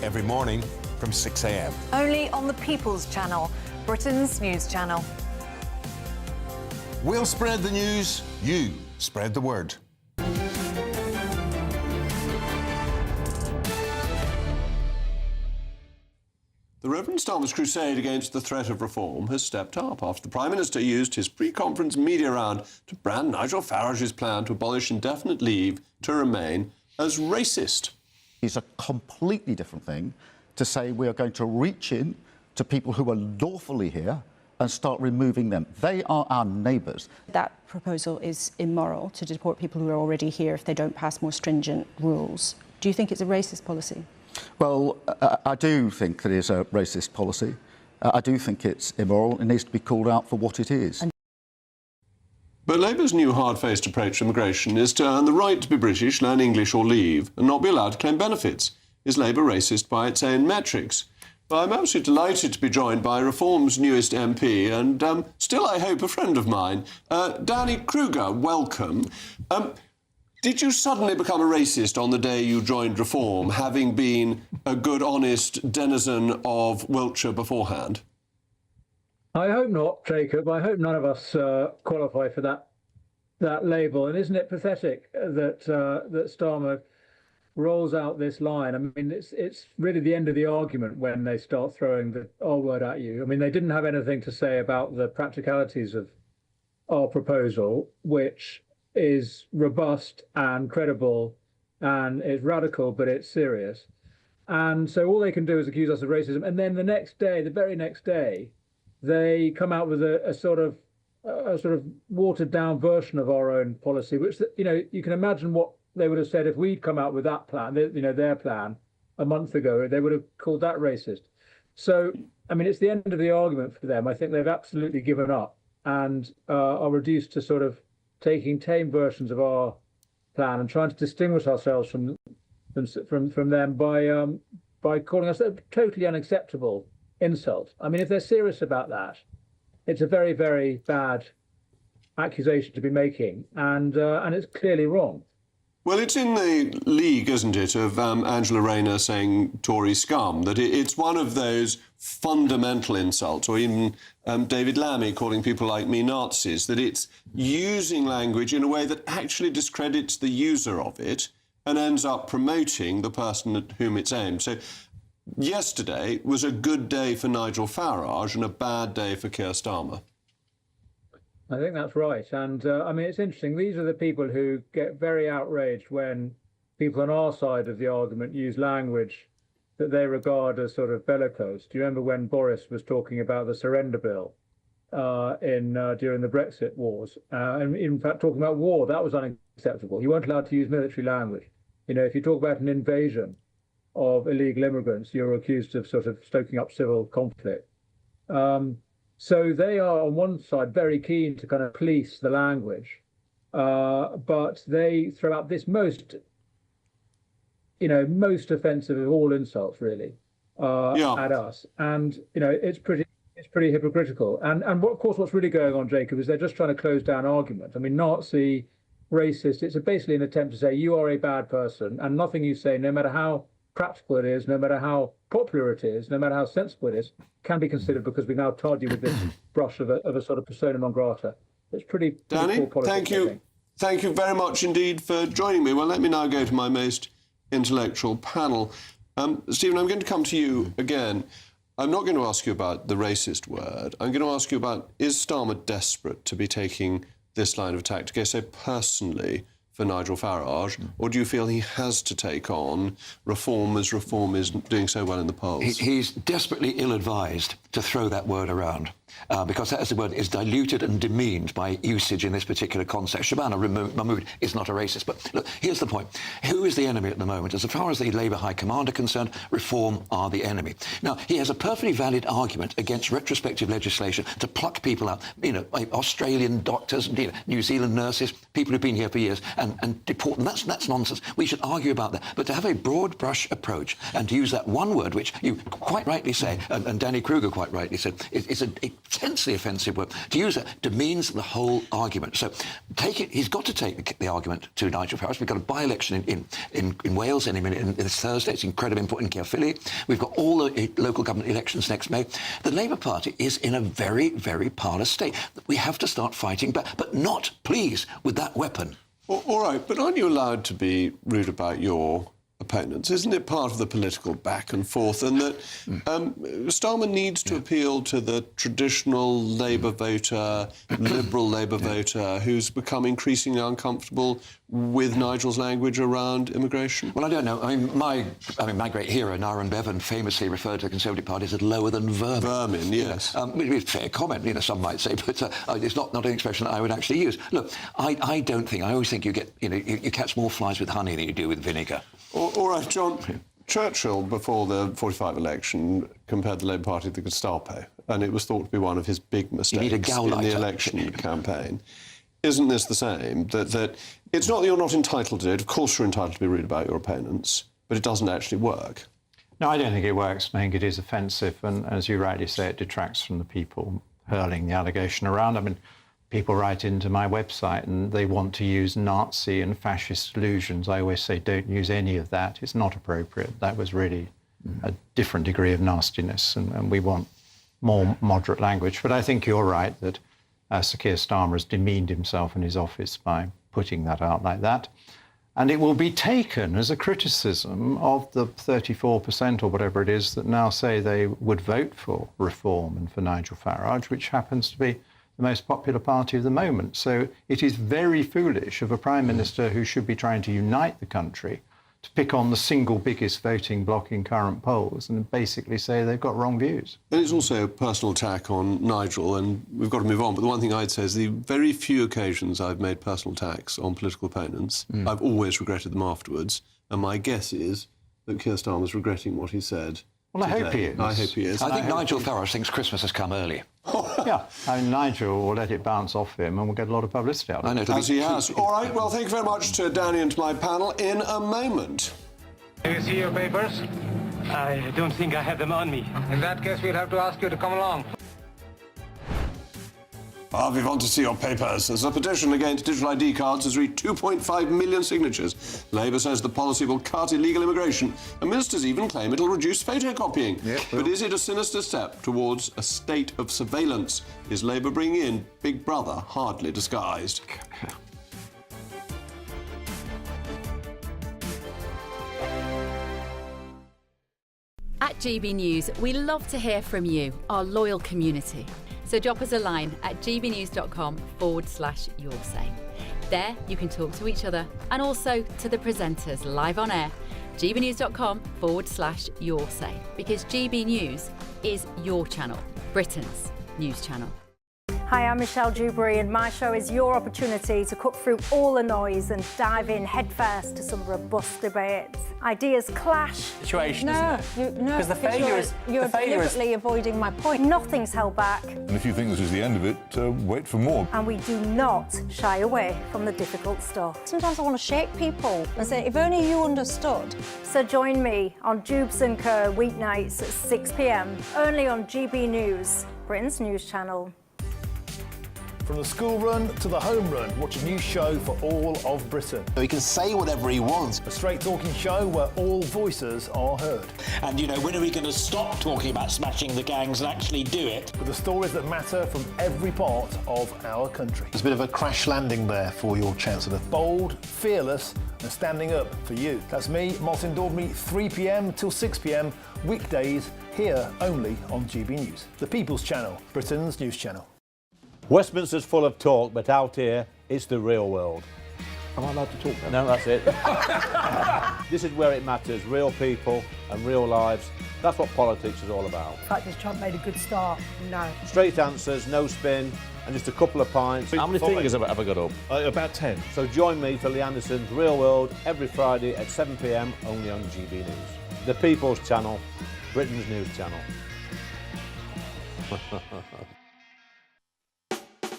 Speaker 23: Every morning from 6 a.m.
Speaker 24: Only on the People's Channel, Britain's news channel.
Speaker 23: We'll spread the news, you spread the word.
Speaker 4: The Reverend Starmer's crusade against the threat of reform has stepped up after the Prime Minister used his pre-conference media round to brand Nigel Farage's plan to abolish indefinite leave to remain as racist.
Speaker 16: It's a completely different thing to say we are going to reach in to people who are lawfully here and start removing them. They are our neighbours.
Speaker 25: That proposal is immoral, to deport people who are already here if they don't pass more stringent rules. Do you think it's a racist policy?
Speaker 16: Well, I do think that it is a racist policy. I do think it's immoral. It needs to be called out for what it is.
Speaker 4: But Labour's new hard-faced approach to immigration is to earn the right to be British, learn English or leave, and not be allowed to claim benefits. Is Labour racist by its own metrics? Well, I'm absolutely delighted to be joined by Reform's newest MP and still, I hope, a friend of mine, Danny Kruger. Welcome. Did you suddenly become a racist on the day you joined Reform, having been a good, honest denizen of Wiltshire beforehand?
Speaker 26: I hope not, Jacob. I hope none of us qualify for that label. And isn't it pathetic that Starmer rolls out this line? I mean, it's really the end of the argument when they start throwing the R word at you. I mean, they didn't have anything to say about the practicalities of our proposal, which is robust and credible and is radical, but it's serious. And so all they can do is accuse us of racism. And then the next day, the very next day, they come out with a sort of watered down version of our own policy, which, you know, you can imagine what they would have said if we'd come out with that plan, their plan a month ago. They would have called that racist. So, I mean, it's the end of the argument for them. I think they've absolutely given up and are reduced to sort of taking tame versions of our plan and trying to distinguish ourselves from them by calling us a totally unacceptable insult. I mean, if they're serious about that, it's a very, very bad accusation to be making, and it's clearly wrong.
Speaker 4: Well, it's in the league, isn't it, of Angela Rayner saying Tory scum, that it's one of those fundamental insults, or even David Lammy calling people like me Nazis, that it's using language in a way that actually discredits the user of it and ends up promoting the person at whom it's aimed. So yesterday was a good day for Nigel Farage and a bad day for Keir Starmer.
Speaker 26: I think that's right. And I mean, it's interesting. These are the people who get very outraged when people on our side of the argument use language that they regard as sort of bellicose. Do you remember when Boris was talking about the surrender bill during the Brexit wars? And in fact, talking about war, that was unacceptable. You weren't allowed to use military language. You know, if you talk about an invasion of illegal immigrants, you're accused of sort of stoking up civil conflict. So they are on one side very keen to kind of police the language, but they throw out this most offensive of all insults, really, at us, and it's pretty hypocritical. And of course, what's really going on, Jacob, is they're just trying to close down argument. I mean, Nazi, racist. It's basically an attempt to say you are a bad person, and nothing you say, no matter how practical it is, no matter how popular it is, no matter how sensible it is, can be considered because we've now tarred you with this brush of a sort of persona non grata. It's pretty
Speaker 4: Danny,
Speaker 26: poor politics,
Speaker 4: thank you. Thank you very much indeed for joining me. Well, let me now go to my most intellectual panel. Stephen, I'm going to come to you again. I'm not going to ask you about the racist word. I'm going to ask you about, is Starmer desperate to be taking this line of attack, to go so personally for Nigel Farage, or do you feel he has to take on reform as reform is doing so well in the polls?
Speaker 6: He's desperately ill-advised to throw that word around, because that, as the word, is diluted and demeaned by usage in this particular context. Shabana Mahmood is not a racist. But look, here's the point. Who is the enemy at the moment? As far as the Labour High Command are concerned, reform are the enemy. Now, he has a perfectly valid argument against retrospective legislation to pluck people out, Australian doctors, New Zealand nurses, people who've been here for years, and deport them. That's nonsense. We should argue about that. But to have a broad brush approach and to use that one word, which you quite rightly say, and Danny Kruger quite rightly said, it's an intensely offensive word. To use that demeans the whole argument. So he's got to take the argument to Nigel Farage. We've got a by-election in Wales any minute, this Thursday. It's incredibly important in Caerphilly. We've got all the local government elections next May. The Labour Party is in a very, very parlous state. We have to start fighting back, but not, please, with that weapon.
Speaker 4: All right, but aren't you allowed to be rude about your opponents? Isn't it part of the political back and forth, and that Starmer needs to appeal to the traditional Labour voter, liberal Labour voter, who's become increasingly uncomfortable with Nigel's language around immigration?
Speaker 6: Well, I don't know. I mean, my great hero, Naren Bevan, famously referred to the Conservative Party as lower than vermin.
Speaker 4: Vermin, yes.
Speaker 6: It's a fair comment, some might say, but it's not an expression that I would actually use. Look, I always think you get, you catch more flies with honey than you do with vinegar.
Speaker 4: All right, John. Churchill, before the 45 election, compared the Labour Party to the Gestapo, and it was thought to be one of his big mistakes in the election campaign. Isn't this the same? That it's not that you're not entitled to do it. Of course you're entitled to be rude about your opponents, but it doesn't actually work.
Speaker 7: No, I don't think it works. I think it is offensive, and as you rightly say, it detracts from the people hurling the allegation around. I mean, people write into my website and they want to use Nazi and fascist allusions. I always say, don't use any of that. It's not appropriate. That was really a different degree of nastiness, and we want more moderate language. But I think you're right that Sir Keir Starmer has demeaned himself in his office by putting that out like that. And it will be taken as a criticism of the 34% or whatever it is that now say they would vote for reform and for Nigel Farage, which happens to be the most popular party of the moment. So it is very foolish of a Prime Minister who should be trying to unite the country to pick on the single biggest voting bloc in current polls and basically say they've got wrong views.
Speaker 4: And it's also a personal attack on Nigel, and we've got to move on. But the one thing I'd say is the very few occasions I've made personal attacks on political opponents, I've always regretted them afterwards. And my guess is that Keir Starmer's regretting what he said.
Speaker 7: Well, I hope he is.
Speaker 4: I hope he is.
Speaker 6: I think Nigel Farage thinks Christmas has come early.
Speaker 7: Yeah, I mean, Nigel will let it bounce off him and we'll get a lot of publicity out of it.
Speaker 4: As he has. All right, well, thank you very much to Danny and to my panel. In a moment.
Speaker 2: Do you see your papers? I don't think I have them on me. In that case, we'll have to ask you to come along.
Speaker 4: We want to see your papers. As a petition against digital ID cards has reached 2.5 million signatures. Labour says the policy will cut illegal immigration. And ministers even claim it'll reduce photocopying. But is it a sinister step towards a state of surveillance? Is Labour bringing in Big Brother, hardly disguised?
Speaker 1: At GB News, we love to hear from you, our loyal community. So drop us a line at gbnews.com/yoursay. There you can talk to each other and also to the presenters live on air. gbnews.com/yoursay, because GB News is your channel, Britain's news channel.
Speaker 24: Hi, I'm Michelle Dewberry, and my show is your opportunity to cut through all the noise and dive in headfirst to some robust debates. Ideas clash.
Speaker 15: Situation,
Speaker 24: No,
Speaker 15: Because the failure is...
Speaker 24: You're deliberately avoiding my point. Nothing's held back,
Speaker 3: And if you think this is the end of it, wait for more.
Speaker 24: and we do not shy away from the difficult stuff.
Speaker 13: Sometimes I want to shake people and say, if only you understood.
Speaker 24: So join me on Jubes & Co. weeknights at 6 p.m, only on GB News, Britain's news channel.
Speaker 5: From the school run to the home run, watch a new show for all of Britain.
Speaker 8: He can say whatever he wants.
Speaker 5: A straight-talking show where all voices are heard.
Speaker 9: And, you know, when are we going to stop talking about smashing the gangs and actually do it?
Speaker 5: With the stories that matter from every part of our country.
Speaker 8: There's a bit of a crash landing there for your Chancellor.
Speaker 5: Bold, fearless and standing up for you. That's me, Martin Dordme, 3 p.m. till 6 p.m, weekdays, here only on GB News. The People's Channel, Britain's news channel.
Speaker 10: Westminster's full of talk, but out here, it's the real world.
Speaker 5: Am I allowed to talk now?
Speaker 10: No, that's it. This is where it matters, real people and real lives. That's what politics is all about.
Speaker 24: In fact, has Trump made a good start? No.
Speaker 10: Straight answers, no spin, and just a couple of pints.
Speaker 23: How many fingers have I got up? About 10.
Speaker 10: So join me for Lee Anderson's Real World every Friday at 7 p.m, only on GB News. The People's Channel, Britain's news channel.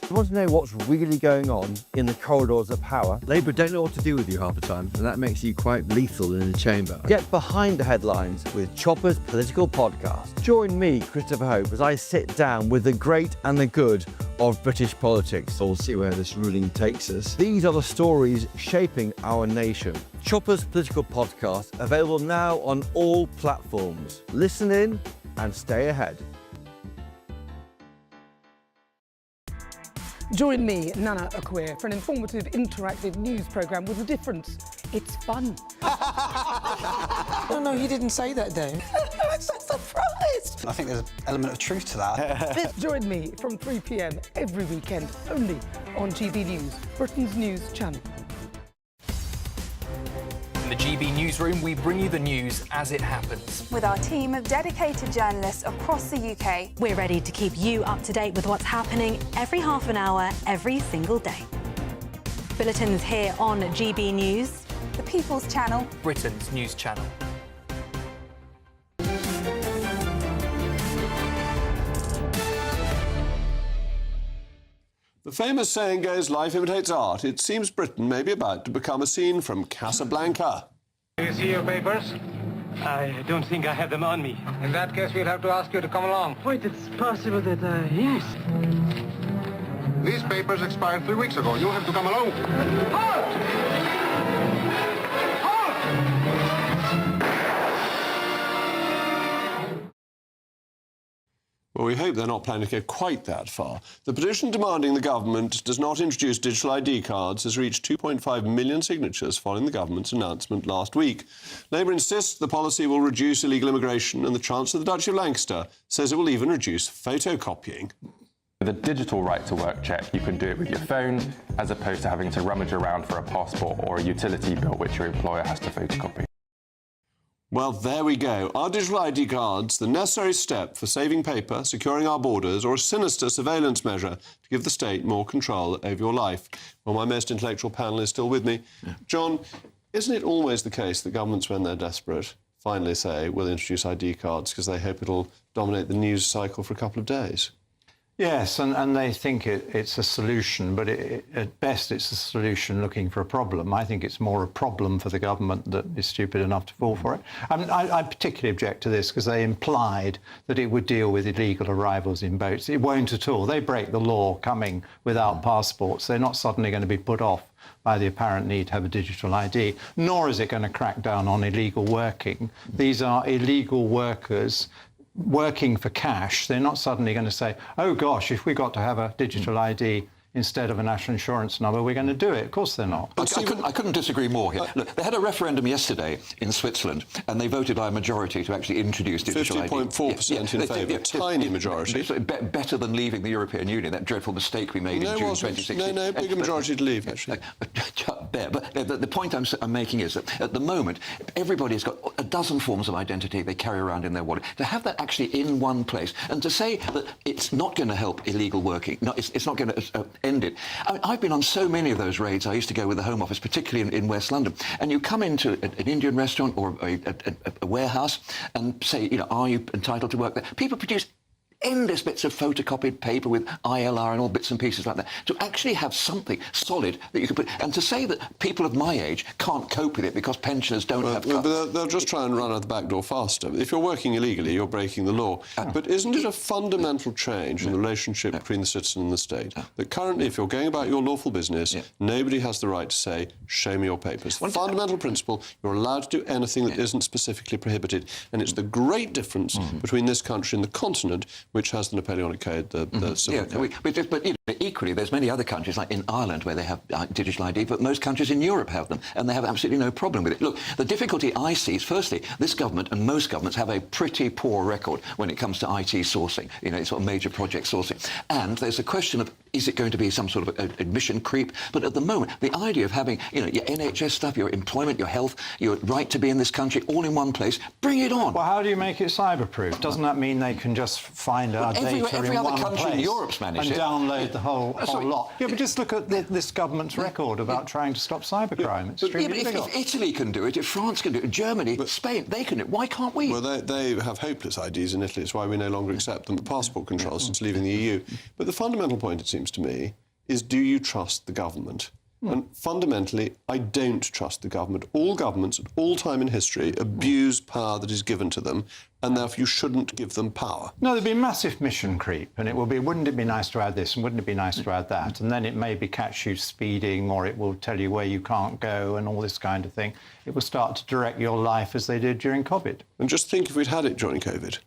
Speaker 14: You want to know what's really going on in the corridors of power? Labour don't know what to do with you half the time, and that makes you quite lethal in the chamber. Get behind the headlines with Chopper's Political Podcast. Join me, Christopher Hope, as I sit down with the great and the good of British politics. We'll see where this ruling takes us. These are the stories shaping our nation. Chopper's Political Podcast, available now on all platforms. Listen in and stay ahead.
Speaker 27: Join me, Nana Akwe, for an informative, interactive news programme with a difference. It's fun.
Speaker 28: No, you didn't say that, Dave.
Speaker 27: I'm so surprised.
Speaker 28: I think there's an element of truth to that.
Speaker 27: Join me from 3 p.m. every weekend, only on GB News, Britain's news channel.
Speaker 29: In the GB Newsroom, we bring you the news as it happens.
Speaker 24: With our team of dedicated journalists across the UK,
Speaker 30: we're ready to keep you up to date with what's happening every half an hour, every single day. Bulletins here on GB News,
Speaker 24: the People's Channel,
Speaker 29: Britain's news channel.
Speaker 4: The famous saying goes, life imitates art. It seems Britain may be about to become a scene from Casablanca.
Speaker 2: Do you see your papers? I don't think I have them on me. In that case, we'll have to ask you to come along.
Speaker 31: Wait, it's possible that, yes.
Speaker 32: These papers expired 3 weeks ago. You'll have to come along.
Speaker 4: Well, we hope they're not planning to go quite that far. The petition demanding the government does not introduce digital ID cards has reached 2.5 million signatures following the government's announcement last week. Labour insists the policy will reduce illegal immigration, and the Chancellor of the Duchy of Lancaster says it will even reduce photocopying.
Speaker 33: With a digital right-to-work check, you can do it with your phone, as opposed to having to rummage around for a passport or a utility bill which your employer has to photocopy.
Speaker 4: Well, there we go. Are digital ID cards the necessary step for saving paper, securing our borders, or a sinister surveillance measure to give the state more control over your life? Well, my most intellectual panel is still with me. Yeah. John, isn't it always the case that governments, when they're desperate, finally say, we'll introduce ID cards because they hope it'll dominate the news cycle for a couple of days?
Speaker 7: Yes, and they think it's a solution, but at best it's a solution looking for a problem. I think it's more a problem for the government that is stupid enough to fall for it. I particularly object to this because they implied that it would deal with illegal arrivals in boats. It won't at all. They break the law coming without passports. They're not suddenly going to be put off by the apparent need to have a digital ID, nor is it going to crack down on illegal working. These are illegal workers working for cash. They're not suddenly going to say, oh gosh, if we got to have a digital ID, instead of a national insurance number, we're going to do it. Of course they're not.
Speaker 1: I couldn't disagree more here. Look, they had a referendum yesterday in Switzerland, and they voted by a majority to actually introduce digital ID.
Speaker 4: 50.4% in favour, tiny majority.
Speaker 1: Better than leaving the European Union, that dreadful mistake we made in June 2016.
Speaker 4: No, bigger majority to leave, actually.
Speaker 1: But the point I'm making is that at the moment, everybody's got a dozen forms of identity they carry around in their wallet. To have that actually in one place, and to say that it's not going to help illegal working, it's not going to end it. I mean, I've been on so many of those raids. I used to go with the Home Office, particularly in West London, and you come into an Indian restaurant or a warehouse and say, you know, are you entitled to work there? People produce endless bits of photocopied paper with ILR and all bits and pieces like that, to actually have something solid that you can put... And to say that people of my age can't cope with it because pensioners don't have...
Speaker 4: But they'll just try and run out the back door faster. If you're working illegally, you're breaking the law. But isn't it a fundamental change in the relationship between the citizen and the state? That currently, if you're going about your lawful business, nobody has the right to say, show me your papers. Fundamental principle, you're allowed to do anything that isn't specifically prohibited. And it's the great difference between this country and the continent, which has the Napoleonic Code, the civil code.
Speaker 1: But you know, equally, there's many other countries, like in Ireland, where they have digital ID, but most countries in Europe have them, and they have absolutely no problem with it. Look, the difficulty I see is, firstly, this government and most governments have a pretty poor record when it comes to IT sourcing, you know, sort of major project sourcing. And there's a question of, is it going to be some sort of admission creep? But at the moment, the idea of having, you know, your NHS stuff, your employment, your health, your right to be in this country, all in one place, bring it on.
Speaker 7: Well, how do you make it cyber-proof? Doesn't that mean they can just find our data
Speaker 1: every
Speaker 7: in
Speaker 1: other
Speaker 7: one
Speaker 1: country
Speaker 7: place
Speaker 1: in Europe's managed
Speaker 7: and
Speaker 1: it.
Speaker 7: download the whole lot? Yeah, but just look at this government's record about trying to stop cybercrime. It's extremely difficult.
Speaker 1: If Italy can do it, if France can do it, Germany, Spain, they can do it. Why can't we?
Speaker 4: Well, they have hopeless IDs in Italy. It's why we no longer accept them at passport control since leaving the EU. But the fundamental point, it seems to me, is do you trust the government? And fundamentally, I don't trust the government. All governments, at all time in history, abuse power that is given to them, and therefore you shouldn't give them power.
Speaker 7: No, there'd be massive mission creep, and it will be, wouldn't it be nice to add this, and wouldn't it be nice to add that? And then it maybe catch you speeding, or it will tell you where you can't go, and all this kind of thing. It will start to direct your life as they did during COVID.
Speaker 4: And just think if we'd had it during COVID.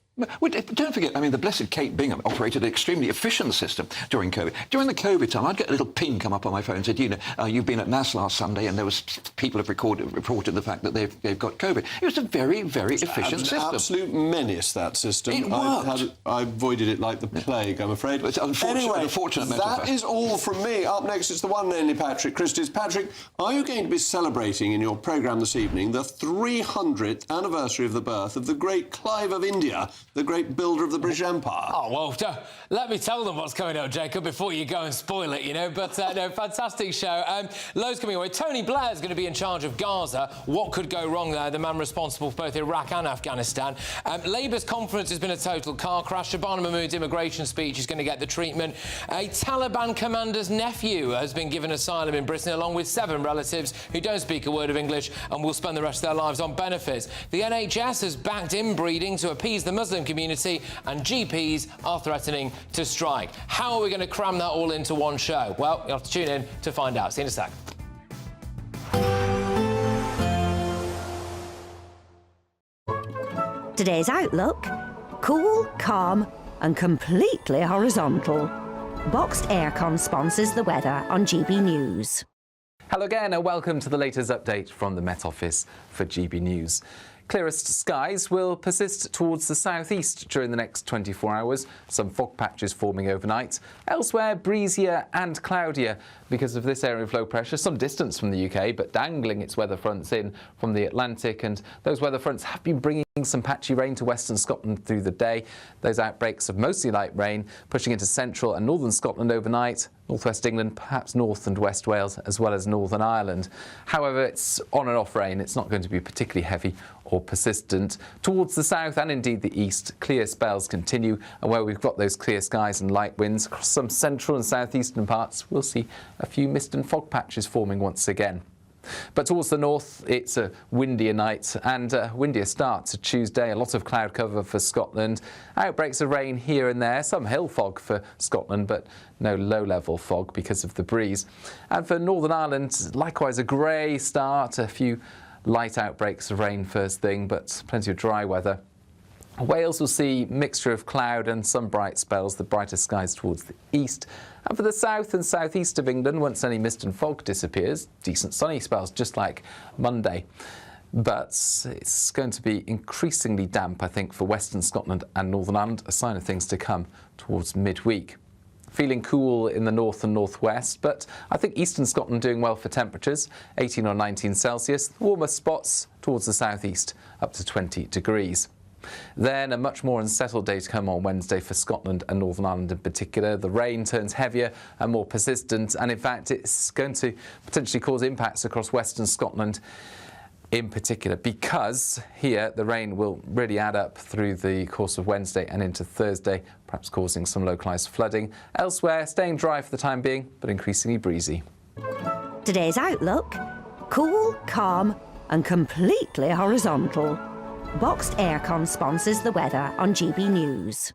Speaker 1: Don't forget, I mean, the blessed Kate Bingham operated an extremely efficient system during COVID. During the COVID time, I'd get a little ping come up on my phone and said, you know, you've been at Mass last Sunday, and there was people have reported the fact that they've got COVID. It was a very, very efficient system.
Speaker 4: Absolute menace, that system.
Speaker 1: It worked.
Speaker 4: I avoided it like the plague, I'm afraid.
Speaker 1: It's unfortunate
Speaker 4: that is all from me. Up next, it's the one and only Patrick Christys. Patrick, are you going to be celebrating in your programme this evening the 300th anniversary of the birth of the great Clive of India, the great builder of the British Empire?
Speaker 15: Oh, well, let me tell them what's coming up, Jacob, before you go and spoil it, you know. But, no, fantastic show. Loads coming away. Tony Blair's going to be in charge of Gaza. What could go wrong there? The man responsible for both Iraq and Afghanistan. Labour's conference has been a total car crash. Shabana Mahmood's immigration speech is going to get the treatment. A Taliban commander's nephew has been given asylum in Britain, along with 7 relatives who don't speak a word of English and will spend the rest of their lives on benefits. The NHS has backed inbreeding to appease the Muslim community, and GPs are threatening to strike. How are we going to cram that all into one show? Well, you'll have to tune in to find out. See you in a sec.
Speaker 6: Today's outlook: cool, calm and completely horizontal. Boxed Aircon sponsors the weather on GB News.
Speaker 11: Hello again and welcome to the latest update from the Met Office for GB News. Clearest skies will persist towards the southeast during the next 24 hours. Some fog patches forming overnight. Elsewhere, breezier and cloudier because of this area of low pressure, some distance from the UK, but dangling its weather fronts in from the Atlantic. And those weather fronts have been bringing some patchy rain to western Scotland through the day. Those outbreaks of mostly light rain pushing into central and northern Scotland overnight. Northwest England, perhaps North and West Wales, as well as Northern Ireland. However, it's on and off rain. It's not going to be particularly heavy or persistent. Towards the south and indeed the east, clear spells continue, and where we've got those clear skies and light winds across some central and southeastern parts, we'll see a few mist and fog patches forming once again. But towards the north, it's a windier night and a windier start to Tuesday. A lot of cloud cover for Scotland. Outbreaks of rain here and there. Some hill fog for Scotland, but no low-level fog because of the breeze. And for Northern Ireland, likewise a grey start. A few light outbreaks of rain first thing, but plenty of dry weather. Wales will see mixture of cloud and some bright spells, the brighter skies towards the east. And for the south and southeast of England, once any mist and fog disappears, decent sunny spells just like Monday. But it's going to be increasingly damp, I think, for western Scotland and Northern Ireland, a sign of things to come towards midweek. Feeling cool in the north and northwest, but I think eastern Scotland doing well for temperatures, 18 or 19 Celsius. Warmer spots towards the southeast, up to 20 degrees. Then a much more unsettled day to come on Wednesday for Scotland and Northern Ireland in particular. The rain turns heavier and more persistent, and in fact it's going to potentially cause impacts across western Scotland in particular, because here the rain will really add up through the course of Wednesday and into Thursday, perhaps causing some localised flooding. Elsewhere, staying dry for the time being, but increasingly breezy.
Speaker 6: Today's outlook: cool, calm and completely horizontal. Boxed Aircon sponsors the weather on GB News.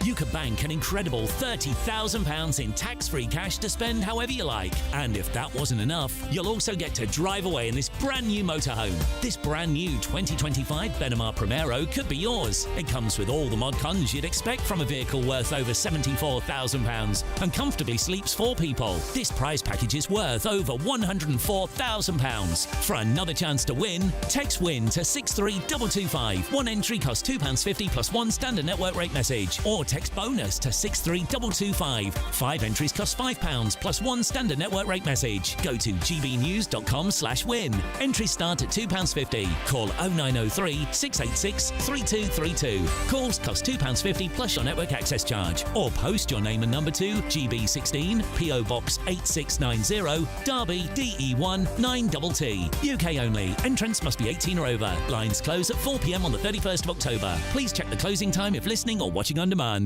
Speaker 3: You could bank an incredible £30,000 in tax-free cash to spend however you like. And if that wasn't enough, you'll also get to drive away in this brand new motorhome. This brand new 2025 Benamar Primero could be yours. It comes with all the mod cons you'd expect from a vehicle worth over £74,000 and comfortably sleeps 4 people. This prize package is worth over £104,000. For another chance to win, text WIN to 63225. One entry costs £2.50 plus one standard network rate message, or text bonus to 63225. 5 entries cost £5 plus one standard network rate message. Go to gbnews.com/win. Entries start at £2.50. Call 0903 686 3232. Calls cost £2.50 plus your network access charge. Or post your name and number to GB16 PO Box 8690 Derby DE1 9TT. UK only. Entrance must be 18 or over. Lines close at 4 p.m. on the 31st of October. Please check the closing time if listening or watching on demand.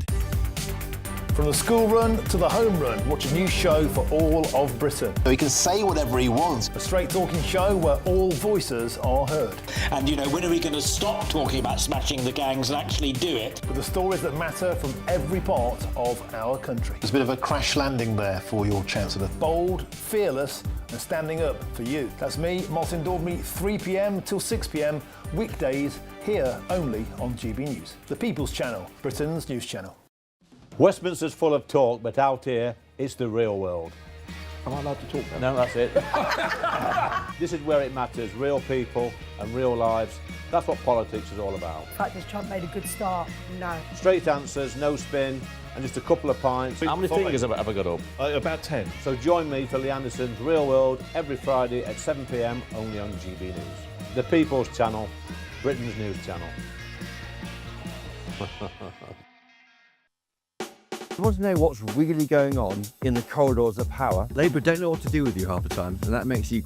Speaker 5: From the school run to the home run, watch a new show for all of Britain.
Speaker 8: So he can say whatever he wants.
Speaker 5: A straight-talking show where all voices are heard.
Speaker 9: And, you know, when are we going to stop talking about smashing the gangs and actually do it?
Speaker 5: With the stories that matter from every part of our country.
Speaker 8: There's a bit of a crash landing there for your Chancellor.
Speaker 5: Bold, fearless and standing up for you. That's me, Martin Daubney, 3 p.m. till 6 p.m, weekdays, here only on GB News. The People's Channel, Britain's news channel.
Speaker 10: Westminster's full of talk, but out here, it's the real world.
Speaker 4: Am I allowed to talk now?
Speaker 10: No, that's it. This is where it matters, real people and real lives. That's what politics is all about.
Speaker 27: In fact, has Trump made a good start? No.
Speaker 10: Straight answers, no spin, and just a couple of pints.
Speaker 23: How many fingers have I got up?
Speaker 4: About 10.
Speaker 10: So join me for Lee Anderson's Real World every Friday at 7 p.m, only on GB News. The People's Channel, Britain's news channel.
Speaker 14: You want to know what's really going on in the corridors of power? Labour don't know what to do with you half the time, and that makes you